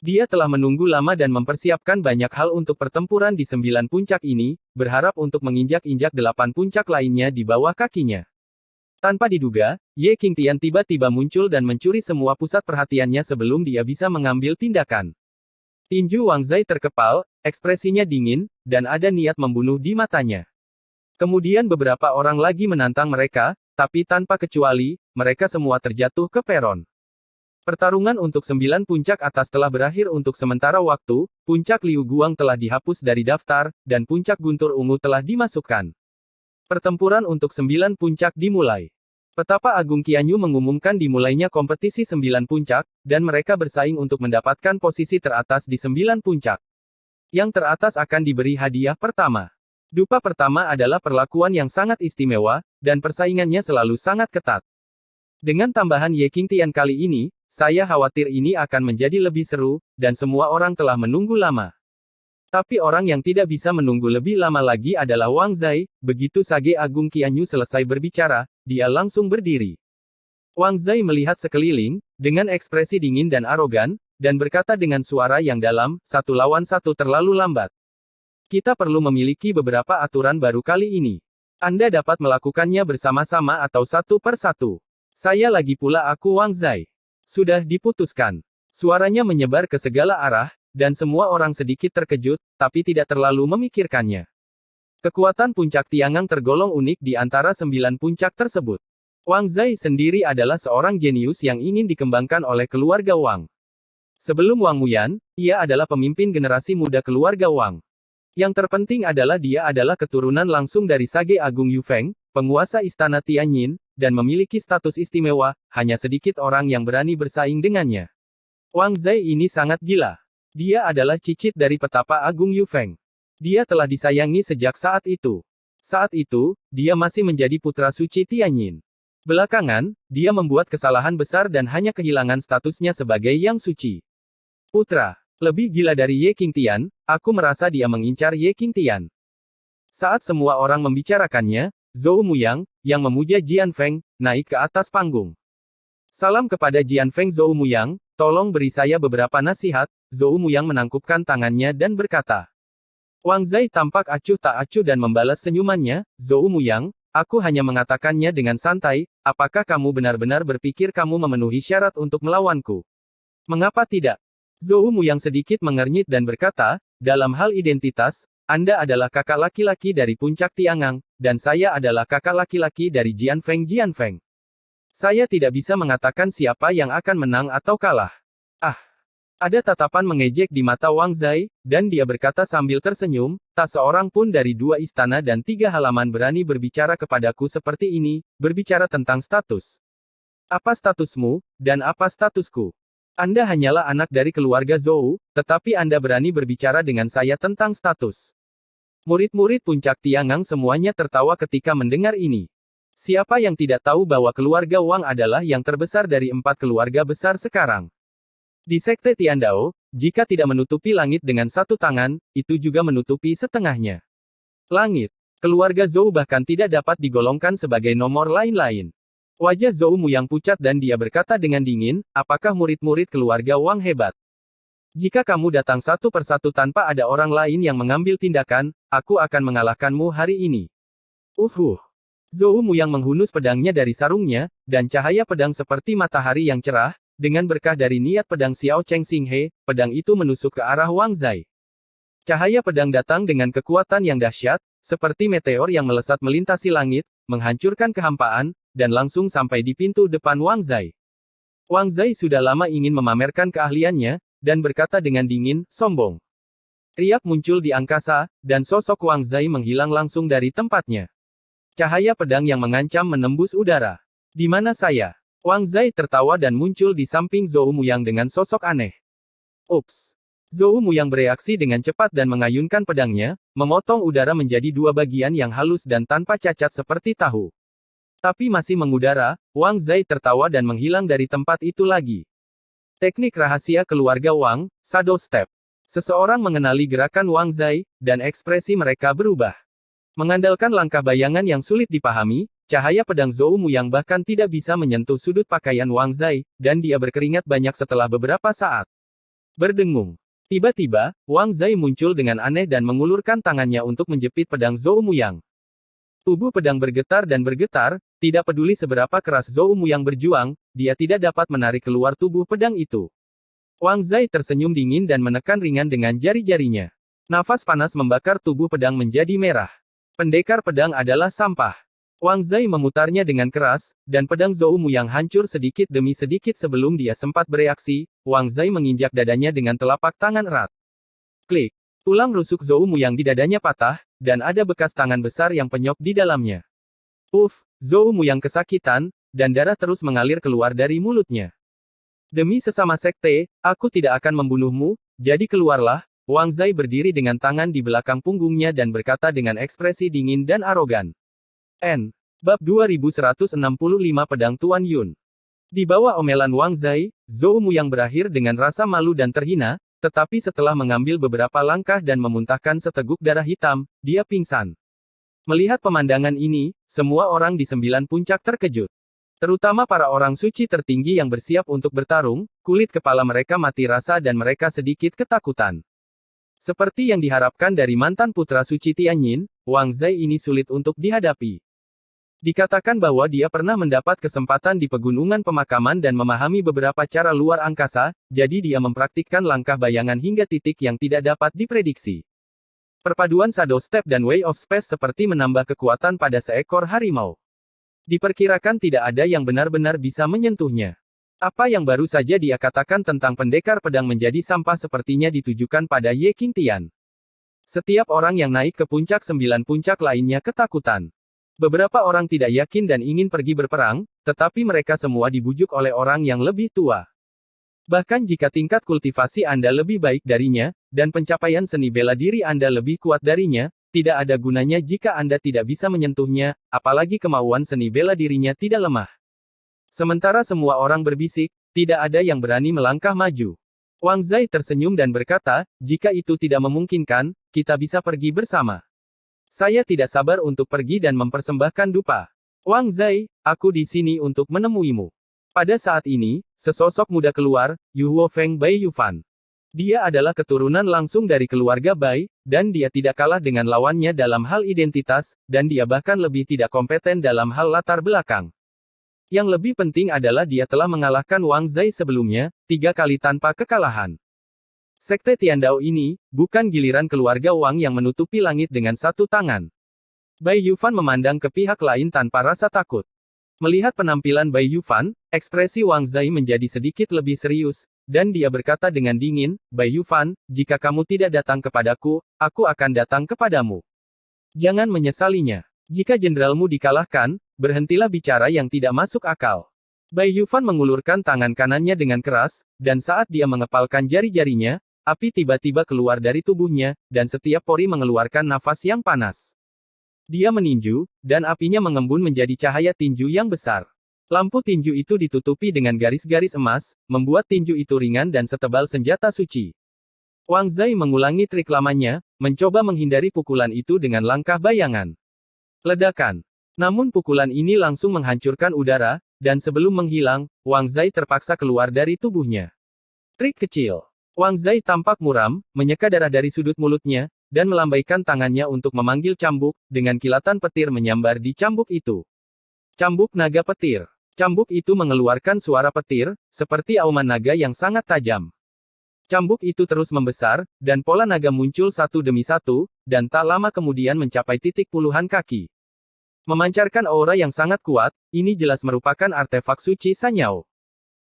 Dia telah menunggu lama dan mempersiapkan banyak hal untuk pertempuran di 9 puncak ini, berharap untuk menginjak-injak 8 puncak lainnya di bawah kakinya. Tanpa diduga, Ye King Tian tiba-tiba muncul dan mencuri semua pusat perhatiannya sebelum dia bisa mengambil tindakan. Tinju Wang Zai terkepal, ekspresinya dingin, dan ada niat membunuh di matanya. Kemudian beberapa orang lagi menantang mereka, tapi tanpa kecuali, mereka semua terjatuh ke peron. Pertarungan untuk 9 puncak atas telah berakhir untuk sementara waktu, puncak Liu Guang telah dihapus dari daftar, dan puncak Guntur Ungu telah dimasukkan. Pertempuran untuk 9 puncak dimulai. Petapa Agung Qianyu mengumumkan dimulainya kompetisi 9 puncak, dan mereka bersaing untuk mendapatkan posisi teratas di 9 puncak. Yang teratas akan diberi hadiah pertama. Dupa pertama adalah perlakuan yang sangat istimewa, dan persaingannya selalu sangat ketat. Dengan tambahan Ye King Tian kali ini, saya khawatir ini akan menjadi lebih seru, dan semua orang telah menunggu lama. Tapi orang yang tidak bisa menunggu lebih lama lagi adalah Wang Zai. Begitu Sage Agung Qianyu selesai berbicara, dia langsung berdiri. Wang Zai melihat sekeliling, dengan ekspresi dingin dan arogan, dan berkata dengan suara yang dalam, 1 lawan 1 terlalu lambat. Kita perlu memiliki beberapa aturan baru kali ini. Anda dapat melakukannya bersama-sama atau satu per satu. Saya lagi pula aku Wang Zai. Sudah diputuskan. Suaranya menyebar ke segala arah, dan semua orang sedikit terkejut, tapi tidak terlalu memikirkannya. Kekuatan puncak Tiangang tergolong unik di antara 9 puncak tersebut. Wang Zai sendiri adalah seorang jenius yang ingin dikembangkan oleh keluarga Wang. Sebelum Wang Muyan, ia adalah pemimpin generasi muda keluarga Wang. Yang terpenting adalah dia adalah keturunan langsung dari Sage Agung Yufeng, penguasa istana Tianyin, dan memiliki status istimewa, hanya sedikit orang yang berani bersaing dengannya. Wang Zai ini sangat gila. Dia adalah cicit dari petapa Agung Yufeng. Dia telah disayangi sejak saat itu. Saat itu, dia masih menjadi putra suci Tianyin. Belakangan, dia membuat kesalahan besar dan hanya kehilangan statusnya sebagai yang suci. Putra, lebih gila dari Ye King Tian, aku merasa dia mengincar Ye King Tian. Saat semua orang membicarakannya, Zhou Muyang, yang memuja Jian Feng, naik ke atas panggung. Salam kepada Jian Feng Zhou Muyang, tolong beri saya beberapa nasihat. Zhou Muyang menangkupkan tangannya dan berkata. Wang Zai tampak acuh tak acuh dan membalas senyumannya, Zhou Muyang, aku hanya mengatakannya dengan santai, apakah kamu benar-benar berpikir kamu memenuhi syarat untuk melawanku? Mengapa tidak? Zhou Muyang sedikit mengernyit dan berkata, dalam hal identitas, Anda adalah kakak laki-laki dari puncak Tiangang, dan saya adalah kakak laki-laki dari Jian Feng. Saya tidak bisa mengatakan siapa yang akan menang atau kalah. Ah! Ada tatapan mengejek di mata Wang Zai, dan dia berkata sambil tersenyum, tak seorang pun dari 2 istana dan 3 halaman berani berbicara kepadaku seperti ini, berbicara tentang status. Apa statusmu, dan apa statusku? Anda hanyalah anak dari keluarga Zhou, tetapi Anda berani berbicara dengan saya tentang status. Murid-murid puncak Tiangang semuanya tertawa ketika mendengar ini. Siapa yang tidak tahu bahwa keluarga Wang adalah yang terbesar dari 4 keluarga besar sekarang? Di Sekte Tiandao, jika tidak menutupi langit dengan satu tangan, itu juga menutupi setengahnya. Langit. Keluarga Zhou bahkan tidak dapat digolongkan sebagai nomor lain-lain. Wajah Zhou Muyang pucat dan dia berkata dengan dingin, apakah murid-murid keluarga Wang hebat? Jika kamu datang satu persatu tanpa ada orang lain yang mengambil tindakan, aku akan mengalahkanmu hari ini. Zhou Muyang menghunus pedangnya dari sarungnya, dan cahaya pedang seperti matahari yang cerah, dengan berkah dari niat pedang Xiao Cheng Xinghe, pedang itu menusuk ke arah Wang Zai. Cahaya pedang datang dengan kekuatan yang dahsyat, seperti meteor yang melesat melintasi langit, menghancurkan kehampaan, dan langsung sampai di pintu depan Wang Zai. Wang Zai sudah lama ingin memamerkan keahliannya, dan berkata dengan dingin, sombong. Riak muncul di angkasa, dan sosok Wang Zai menghilang langsung dari tempatnya. Cahaya pedang yang mengancam menembus udara. Di mana saya? Wang Zai tertawa dan muncul di samping Zhou Muyang dengan sosok aneh. Ups! Zhou Muyang bereaksi dengan cepat dan mengayunkan pedangnya, memotong udara menjadi dua bagian yang halus dan tanpa cacat seperti tahu. Tapi masih mengudara, Wang Zai tertawa dan menghilang dari tempat itu lagi. Teknik rahasia keluarga Wang, Shadow Step. Seseorang mengenali gerakan Wang Zai, dan ekspresi mereka berubah. Mengandalkan langkah bayangan yang sulit dipahami, cahaya pedang Zhou Muyang bahkan tidak bisa menyentuh sudut pakaian Wang Zai, dan dia berkeringat banyak setelah beberapa saat. Berdengung. Tiba-tiba, Wang Zai muncul dengan aneh dan mengulurkan tangannya untuk menjepit pedang Zhou Muyang. Tubuh pedang bergetar dan bergetar, tidak peduli seberapa keras Zhou Muyang berjuang, dia tidak dapat menarik keluar tubuh pedang itu. Wang Zai tersenyum dingin dan menekan ringan dengan jari-jarinya. Nafas panas membakar tubuh pedang menjadi merah. Pendekar pedang adalah sampah. Wang Zai memutarnya dengan keras, dan pedang Zhou Muyang hancur sedikit demi sedikit sebelum dia sempat bereaksi. Wang Zai menginjak dadanya dengan telapak tangan erat. Klik. Tulang rusuk Zhou Muyang di dadanya patah, dan ada bekas tangan besar yang penyok di dalamnya. Zhou Muyang kesakitan, dan darah terus mengalir keluar dari mulutnya. Demi sesama sekte, aku tidak akan membunuhmu, jadi keluarlah. Wang Zai berdiri dengan tangan di belakang punggungnya dan berkata dengan ekspresi dingin dan arogan. Bab 2165 Pedang Tuan Yun. Di bawah omelan Wang Zai, Zhou Muyang berakhir dengan rasa malu dan terhina, tetapi setelah mengambil beberapa langkah dan memuntahkan seteguk darah hitam, dia pingsan. Melihat pemandangan ini, semua orang di 9 puncak terkejut. Terutama para orang suci tertinggi yang bersiap untuk bertarung, kulit kepala mereka mati rasa dan mereka sedikit ketakutan. Seperti yang diharapkan dari mantan putra suci Tianyin, Wang Zai ini sulit untuk dihadapi. Dikatakan bahwa dia pernah mendapat kesempatan di pegunungan pemakaman dan memahami beberapa cara luar angkasa, jadi dia mempraktikkan langkah bayangan hingga titik yang tidak dapat diprediksi. Perpaduan Shadow Step dan Way of Space seperti menambah kekuatan pada seekor harimau. Diperkirakan tidak ada yang benar-benar bisa menyentuhnya. Apa yang baru saja dia katakan tentang pendekar pedang menjadi sampah sepertinya ditujukan pada Ye Qingtian. Setiap orang yang naik ke puncak 9 puncak lainnya ketakutan. Beberapa orang tidak yakin dan ingin pergi berperang, tetapi mereka semua dibujuk oleh orang yang lebih tua. Bahkan jika tingkat kultivasi Anda lebih baik darinya, dan pencapaian seni bela diri Anda lebih kuat darinya, tidak ada gunanya jika Anda tidak bisa menyentuhnya, apalagi kemauan seni bela dirinya tidak lemah. Sementara semua orang berbisik, tidak ada yang berani melangkah maju. Wang Zai tersenyum dan berkata, jika itu tidak memungkinkan, kita bisa pergi bersama. Saya tidak sabar untuk pergi dan mempersembahkan dupa. Wang Zai, aku di sini untuk menemuimu. Pada saat ini, sesosok muda keluar, Yu Huofeng Bai Yufan. Dia adalah keturunan langsung dari keluarga Bai, dan dia tidak kalah dengan lawannya dalam hal identitas, dan dia bahkan lebih tidak kompeten dalam hal latar belakang. Yang lebih penting adalah dia telah mengalahkan Wang Zai sebelumnya, 3 kali tanpa kekalahan. Sekte Tiandao ini, bukan giliran keluarga Wang yang menutupi langit dengan satu tangan. Bai Yufan memandang ke pihak lain tanpa rasa takut. Melihat penampilan Bai Yufan, ekspresi Wang Zai menjadi sedikit lebih serius, dan dia berkata dengan dingin, Bai Yufan, jika kamu tidak datang kepadaku, aku akan datang kepadamu. Jangan menyesalinya. Jika jenderalmu dikalahkan, berhentilah bicara yang tidak masuk akal. Bai Yufan mengulurkan tangan kanannya dengan keras, dan saat dia mengepalkan jari-jarinya, api tiba-tiba keluar dari tubuhnya, dan setiap pori mengeluarkan nafas yang panas. Dia meninju, dan apinya mengembun menjadi cahaya tinju yang besar. Lampu tinju itu ditutupi dengan garis-garis emas, membuat tinju itu ringan dan setebal senjata suci. Wang Zai mengulangi trik lamanya, mencoba menghindari pukulan itu dengan langkah bayangan. Ledakan. Namun pukulan ini langsung menghancurkan udara, dan sebelum menghilang, Wang Zai terpaksa keluar dari tubuhnya. Trik kecil. Wang Zai tampak muram, menyeka darah dari sudut mulutnya, dan melambaikan tangannya untuk memanggil cambuk, dengan kilatan petir menyambar di cambuk itu. Cambuk naga petir. Cambuk itu mengeluarkan suara petir, seperti auman naga yang sangat tajam. Cambuk itu terus membesar, dan pola naga muncul satu demi satu, dan tak lama kemudian mencapai titik puluhan kaki. Memancarkan aura yang sangat kuat, ini jelas merupakan artefak suci Sanyao.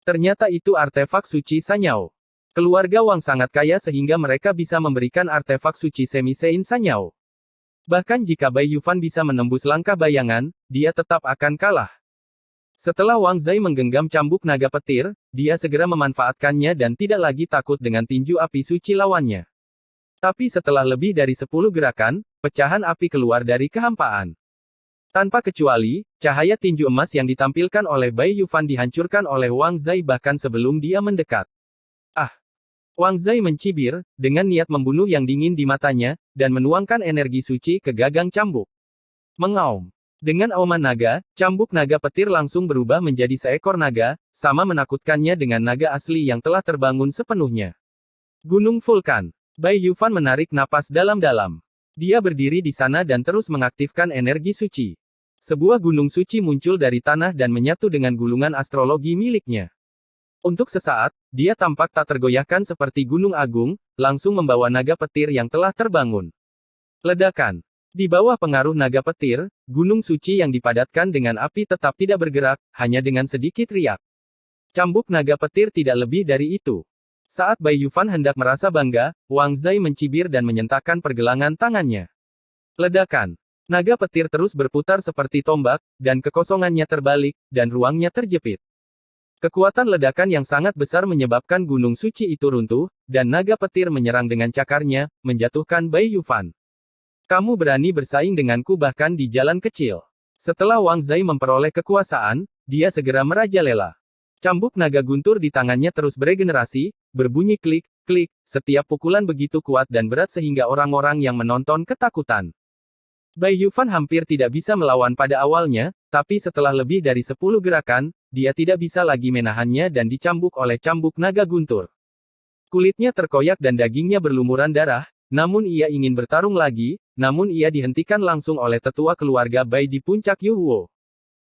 Ternyata itu artefak suci Sanyao. Keluarga Wang sangat kaya sehingga mereka bisa memberikan artefak suci semi-sein Sanyao. Bahkan jika Bai Yufan bisa menembus langkah bayangan, dia tetap akan kalah. Setelah Wang Zai menggenggam cambuk naga petir, dia segera memanfaatkannya dan tidak lagi takut dengan tinju api suci lawannya. Tapi setelah lebih dari 10 gerakan, pecahan api keluar dari kehampaan. Tanpa kecuali, cahaya tinju emas yang ditampilkan oleh Bai Yufan dihancurkan oleh Wang Zai bahkan sebelum dia mendekat. Ah! Wang Zai mencibir, dengan niat membunuh yang dingin di matanya, dan menuangkan energi suci ke gagang cambuk. Mengaum. Dengan auman naga, cambuk naga petir langsung berubah menjadi seekor naga, sama menakutkannya dengan naga asli yang telah terbangun sepenuhnya. Gunung Vulkan. Bai Yufan menarik napas dalam-dalam. Dia berdiri di sana dan terus mengaktifkan energi suci. Sebuah gunung suci muncul dari tanah dan menyatu dengan gulungan astrologi miliknya. Untuk sesaat, dia tampak tak tergoyahkan seperti gunung agung, langsung membawa naga petir yang telah terbangun. Ledakan. Di bawah pengaruh naga petir, gunung suci yang dipadatkan dengan api tetap tidak bergerak, hanya dengan sedikit riak. Cambuk naga petir tidak lebih dari itu. Saat Bai Yufan hendak merasa bangga, Wang Zai mencibir dan menyentakkan pergelangan tangannya. Ledakan. Naga petir terus berputar seperti tombak, dan kekosongannya terbalik, dan ruangnya terjepit. Kekuatan ledakan yang sangat besar menyebabkan gunung suci itu runtuh, dan naga petir menyerang dengan cakarnya, menjatuhkan Bai Yufan. Kamu berani bersaing denganku bahkan di jalan kecil. Setelah Wang Zai memperoleh kekuasaan, dia segera merajalela. Cambuk naga guntur di tangannya terus beregenerasi, berbunyi klik, klik, setiap pukulan begitu kuat dan berat sehingga orang-orang yang menonton ketakutan. Bai Yufan hampir tidak bisa melawan pada awalnya, tapi setelah lebih dari 10 gerakan, dia tidak bisa lagi menahannya dan dicambuk oleh cambuk naga guntur. Kulitnya terkoyak dan dagingnya berlumuran darah, namun ia ingin bertarung lagi, namun ia dihentikan langsung oleh tetua keluarga Bai di puncak Yuhuo.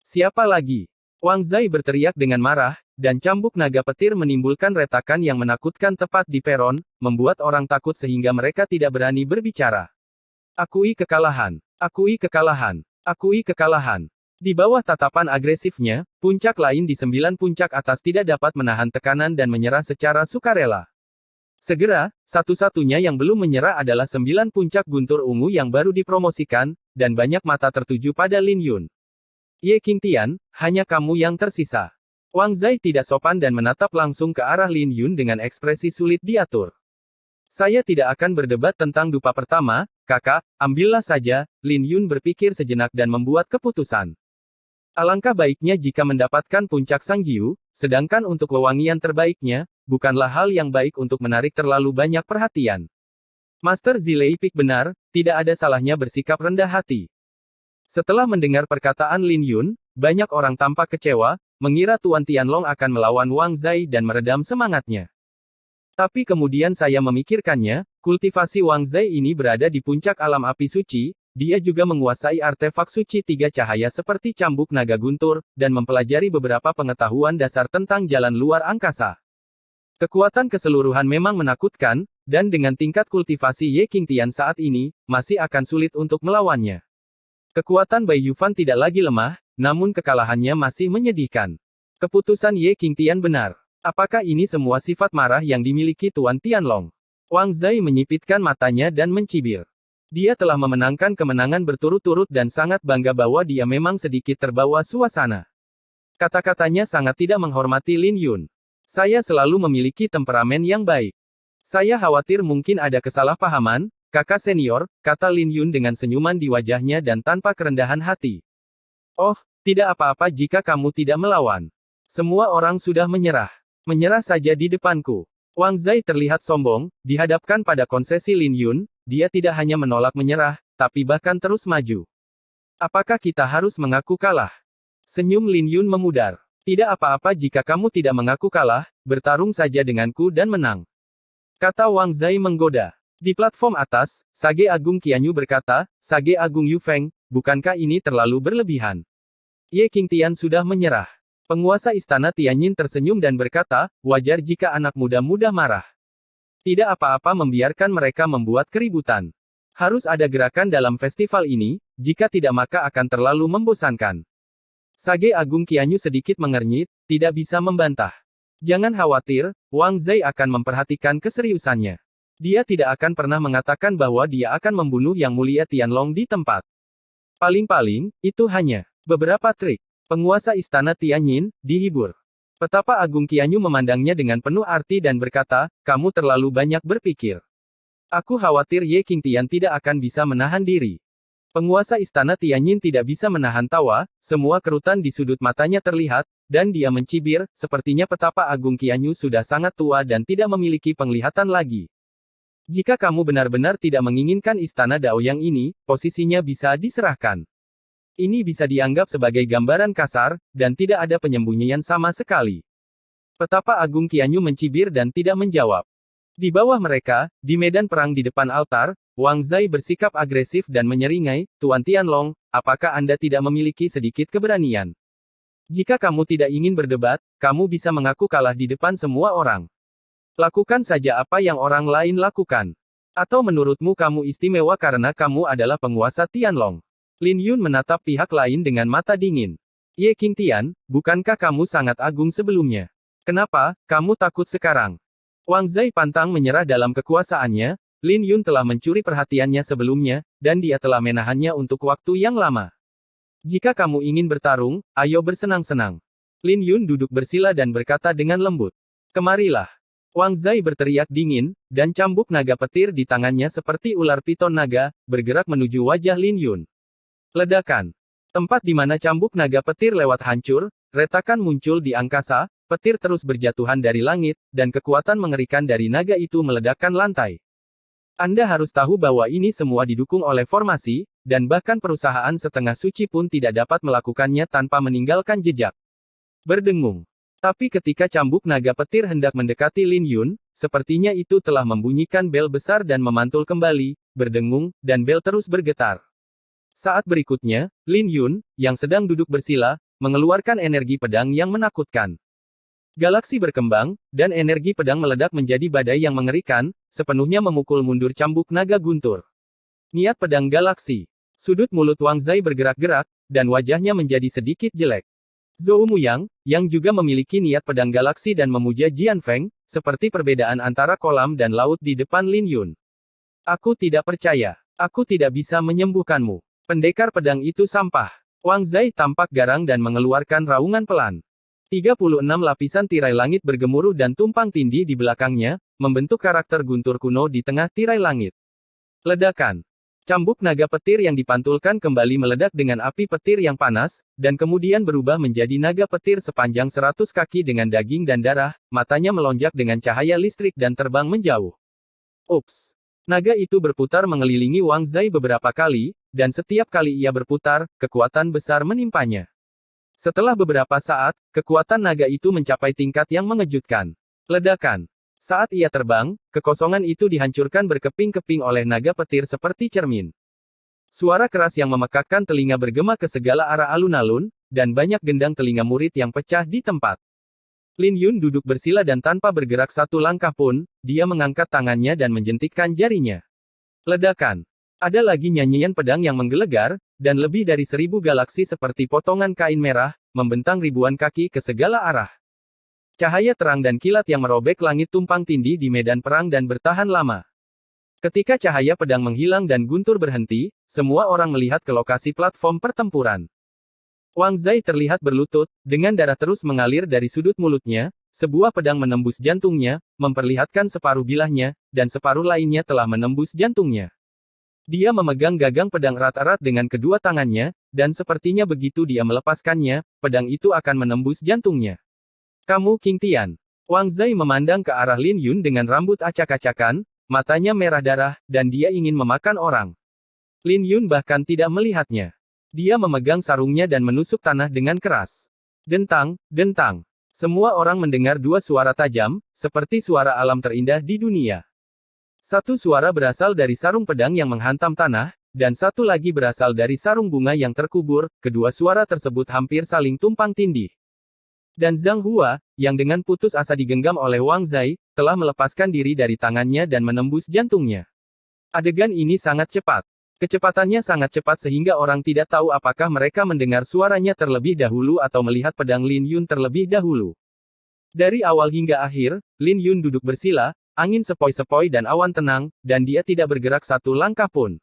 Siapa lagi? Wang Zai berteriak dengan marah, dan cambuk naga petir menimbulkan retakan yang menakutkan tepat di peron, membuat orang takut sehingga mereka tidak berani berbicara. Akui kekalahan. Akui kekalahan. Akui kekalahan. Di bawah tatapan agresifnya, puncak lain di 9 puncak atas tidak dapat menahan tekanan dan menyerah secara sukarela. Segera, satu-satunya yang belum menyerah adalah 9 puncak guntur ungu yang baru dipromosikan, dan banyak mata tertuju pada Lin Yun. Ye Qingtian, hanya kamu yang tersisa. Wang Zai tidak sopan dan menatap langsung ke arah Lin Yun dengan ekspresi sulit diatur. Saya tidak akan berdebat tentang dupa pertama, kakak, ambillah saja, Lin Yun berpikir sejenak dan membuat keputusan. Alangkah baiknya jika mendapatkan puncak Sang Jiu, sedangkan untuk wewangian terbaiknya, bukanlah hal yang baik untuk menarik terlalu banyak perhatian. Master Zilei Pik benar, tidak ada salahnya bersikap rendah hati. Setelah mendengar perkataan Lin Yun, banyak orang tampak kecewa, mengira Tuan Tianlong akan melawan Wang Zai dan meredam semangatnya. Tapi kemudian saya memikirkannya, kultivasi Wang Zai ini berada di puncak alam api suci, dia juga menguasai artefak suci 3 cahaya seperti cambuk naga guntur, dan mempelajari beberapa pengetahuan dasar tentang jalan luar angkasa. Kekuatan keseluruhan memang menakutkan, dan dengan tingkat kultivasi Ye Qingtian saat ini, masih akan sulit untuk melawannya. Kekuatan Bai Yufan tidak lagi lemah, namun kekalahannya masih menyedihkan. Keputusan Ye Qingtian benar. Apakah ini semua sifat marah yang dimiliki Tuan Tianlong? Wang Zai menyipitkan matanya dan mencibir. Dia telah memenangkan kemenangan berturut-turut dan sangat bangga bahwa dia memang sedikit terbawa suasana. Kata-katanya sangat tidak menghormati Lin Yun. Saya selalu memiliki temperamen yang baik. Saya khawatir mungkin ada kesalahpahaman, kakak senior, kata Lin Yun dengan senyuman di wajahnya dan tanpa kerendahan hati. Oh, tidak apa-apa jika kamu tidak melawan. Semua orang sudah menyerah. Menyerah saja di depanku. Wang Zai terlihat sombong, dihadapkan pada konsesi Lin Yun, dia tidak hanya menolak menyerah, tapi bahkan terus maju. Apakah kita harus mengaku kalah? Senyum Lin Yun memudar. Tidak apa-apa jika kamu tidak mengaku kalah, bertarung saja denganku dan menang. Kata Wang Zai menggoda. Di platform atas, Sage Agung Qianyu berkata, Sage Agung Yufeng, bukankah ini terlalu berlebihan? Ye Qingtian sudah menyerah. Penguasa istana Tianyin tersenyum dan berkata, wajar jika anak muda mudah marah. Tidak apa-apa membiarkan mereka membuat keributan. Harus ada gerakan dalam festival ini, jika tidak maka akan terlalu membosankan. Sage Agung Qianyu sedikit mengernyit, tidak bisa membantah. Jangan khawatir, Wang Zai akan memperhatikan keseriusannya. Dia tidak akan pernah mengatakan bahwa dia akan membunuh Yang Mulia Tianlong di tempat. Paling-paling, itu hanya beberapa trik. Penguasa istana Tianyin, dihibur. Petapa Agung Qianyu memandangnya dengan penuh arti dan berkata, kamu terlalu banyak berpikir. Aku khawatir Ye Qingtian tidak akan bisa menahan diri. Penguasa istana Tianyin tidak bisa menahan tawa, semua kerutan di sudut matanya terlihat, dan dia mencibir, sepertinya petapa Agung Qianyu sudah sangat tua dan tidak memiliki penglihatan lagi. Jika kamu benar-benar tidak menginginkan istana Daoyang ini, posisinya bisa diserahkan. Ini bisa dianggap sebagai gambaran kasar, dan tidak ada penyembunyian sama sekali. Petapa Agung Qianyu mencibir dan tidak menjawab. Di bawah mereka, di medan perang di depan altar, Wang Zai bersikap agresif dan menyeringai, Tuan Tianlong, apakah Anda tidak memiliki sedikit keberanian? Jika kamu tidak ingin berdebat, kamu bisa mengaku kalah di depan semua orang. Lakukan saja apa yang orang lain lakukan. Atau menurutmu kamu istimewa karena kamu adalah penguasa Tianlong? Lin Yun menatap pihak lain dengan mata dingin. Ye Qingtian, bukankah kamu sangat agung sebelumnya? Kenapa, kamu takut sekarang? Wang Zai pantang menyerah dalam kekuasaannya, Lin Yun telah mencuri perhatiannya sebelumnya, dan dia telah menahannya untuk waktu yang lama. Jika kamu ingin bertarung, ayo bersenang-senang. Lin Yun duduk bersila dan berkata dengan lembut. Kemarilah. Wang Zai berteriak dingin, dan cambuk naga petir di tangannya seperti ular piton naga, bergerak menuju wajah Lin Yun. Ledakan. Tempat di mana cambuk naga petir lewat hancur, retakan muncul di angkasa, petir terus berjatuhan dari langit, dan kekuatan mengerikan dari naga itu meledakkan lantai. Anda harus tahu bahwa ini semua didukung oleh formasi, dan bahkan perusahaan setengah suci pun tidak dapat melakukannya tanpa meninggalkan jejak. Berdengung. Tapi ketika cambuk naga petir hendak mendekati Lin Yun, sepertinya itu telah membunyikan bel besar dan memantul kembali, berdengung, dan bel terus bergetar. Saat berikutnya, Lin Yun, yang sedang duduk bersila, mengeluarkan energi pedang yang menakutkan. Galaksi berkembang, dan energi pedang meledak menjadi badai yang mengerikan, sepenuhnya memukul mundur cambuk naga guntur. Niat pedang galaksi. Sudut mulut Wang Zai bergerak-gerak, dan wajahnya menjadi sedikit jelek. Zhou Muyang, yang juga memiliki niat pedang galaksi dan memuja Jian Feng, seperti perbedaan antara kolam dan laut di depan Lin Yun. Aku tidak percaya. Aku tidak bisa menyembuhkanmu. Pendekar pedang itu sampah. Wang Zai tampak garang dan mengeluarkan raungan pelan. 36 lapisan tirai langit bergemuruh dan tumpang tindih di belakangnya, membentuk karakter guntur kuno di tengah tirai langit. Ledakan. Cambuk naga petir yang dipantulkan kembali meledak dengan api petir yang panas, dan kemudian berubah menjadi naga petir sepanjang 100 kaki dengan daging dan darah, matanya melonjak dengan cahaya listrik dan terbang menjauh. Ups! Naga itu berputar mengelilingi Wang Zai beberapa kali, dan setiap kali ia berputar, kekuatan besar menimpanya. Setelah beberapa saat, kekuatan naga itu mencapai tingkat yang mengejutkan. Ledakan. Saat ia terbang, kekosongan itu dihancurkan berkeping-keping oleh naga petir seperti cermin. Suara keras yang memekakkan telinga bergema ke segala arah alun-alun, dan banyak gendang telinga murid yang pecah di tempat. Lin Yun duduk bersila dan tanpa bergerak satu langkah pun, dia mengangkat tangannya dan menjentikkan jarinya. Ledakan. Ada lagi nyanyian pedang yang menggelegar, dan lebih dari 1000 galaksi seperti potongan kain merah, membentang ribuan kaki ke segala arah. Cahaya terang dan kilat yang merobek langit tumpang tindih di medan perang dan bertahan lama. Ketika cahaya pedang menghilang dan guntur berhenti, semua orang melihat ke lokasi platform pertempuran. Wang Zai terlihat berlutut, dengan darah terus mengalir dari sudut mulutnya, sebuah pedang menembus jantungnya, memperlihatkan separuh bilahnya, dan separuh lainnya telah menembus jantungnya. Dia memegang gagang pedang erat-erat dengan kedua tangannya, dan sepertinya begitu dia melepaskannya, pedang itu akan menembus jantungnya. Kamu Qingtian. Wang Zai memandang ke arah Lin Yun dengan rambut acak-acakan, matanya merah darah, dan dia ingin memakan orang. Lin Yun bahkan tidak melihatnya. Dia memegang sarungnya dan menusuk tanah dengan keras. Dentang, dentang. Semua orang mendengar dua suara tajam, seperti suara alam terindah di dunia. Satu suara berasal dari sarung pedang yang menghantam tanah, dan satu lagi berasal dari sarung bunga yang terkubur, kedua suara tersebut hampir saling tumpang tindih. Dan Zhang Hua, yang dengan putus asa digenggam oleh Wang Zai, telah melepaskan diri dari tangannya dan menembus jantungnya. Adegan ini sangat cepat. Kecepatannya sangat cepat sehingga orang tidak tahu apakah mereka mendengar suaranya terlebih dahulu atau melihat pedang Lin Yun terlebih dahulu. Dari awal hingga akhir, Lin Yun duduk bersila, angin sepoi-sepoi dan awan tenang, dan dia tidak bergerak satu langkah pun.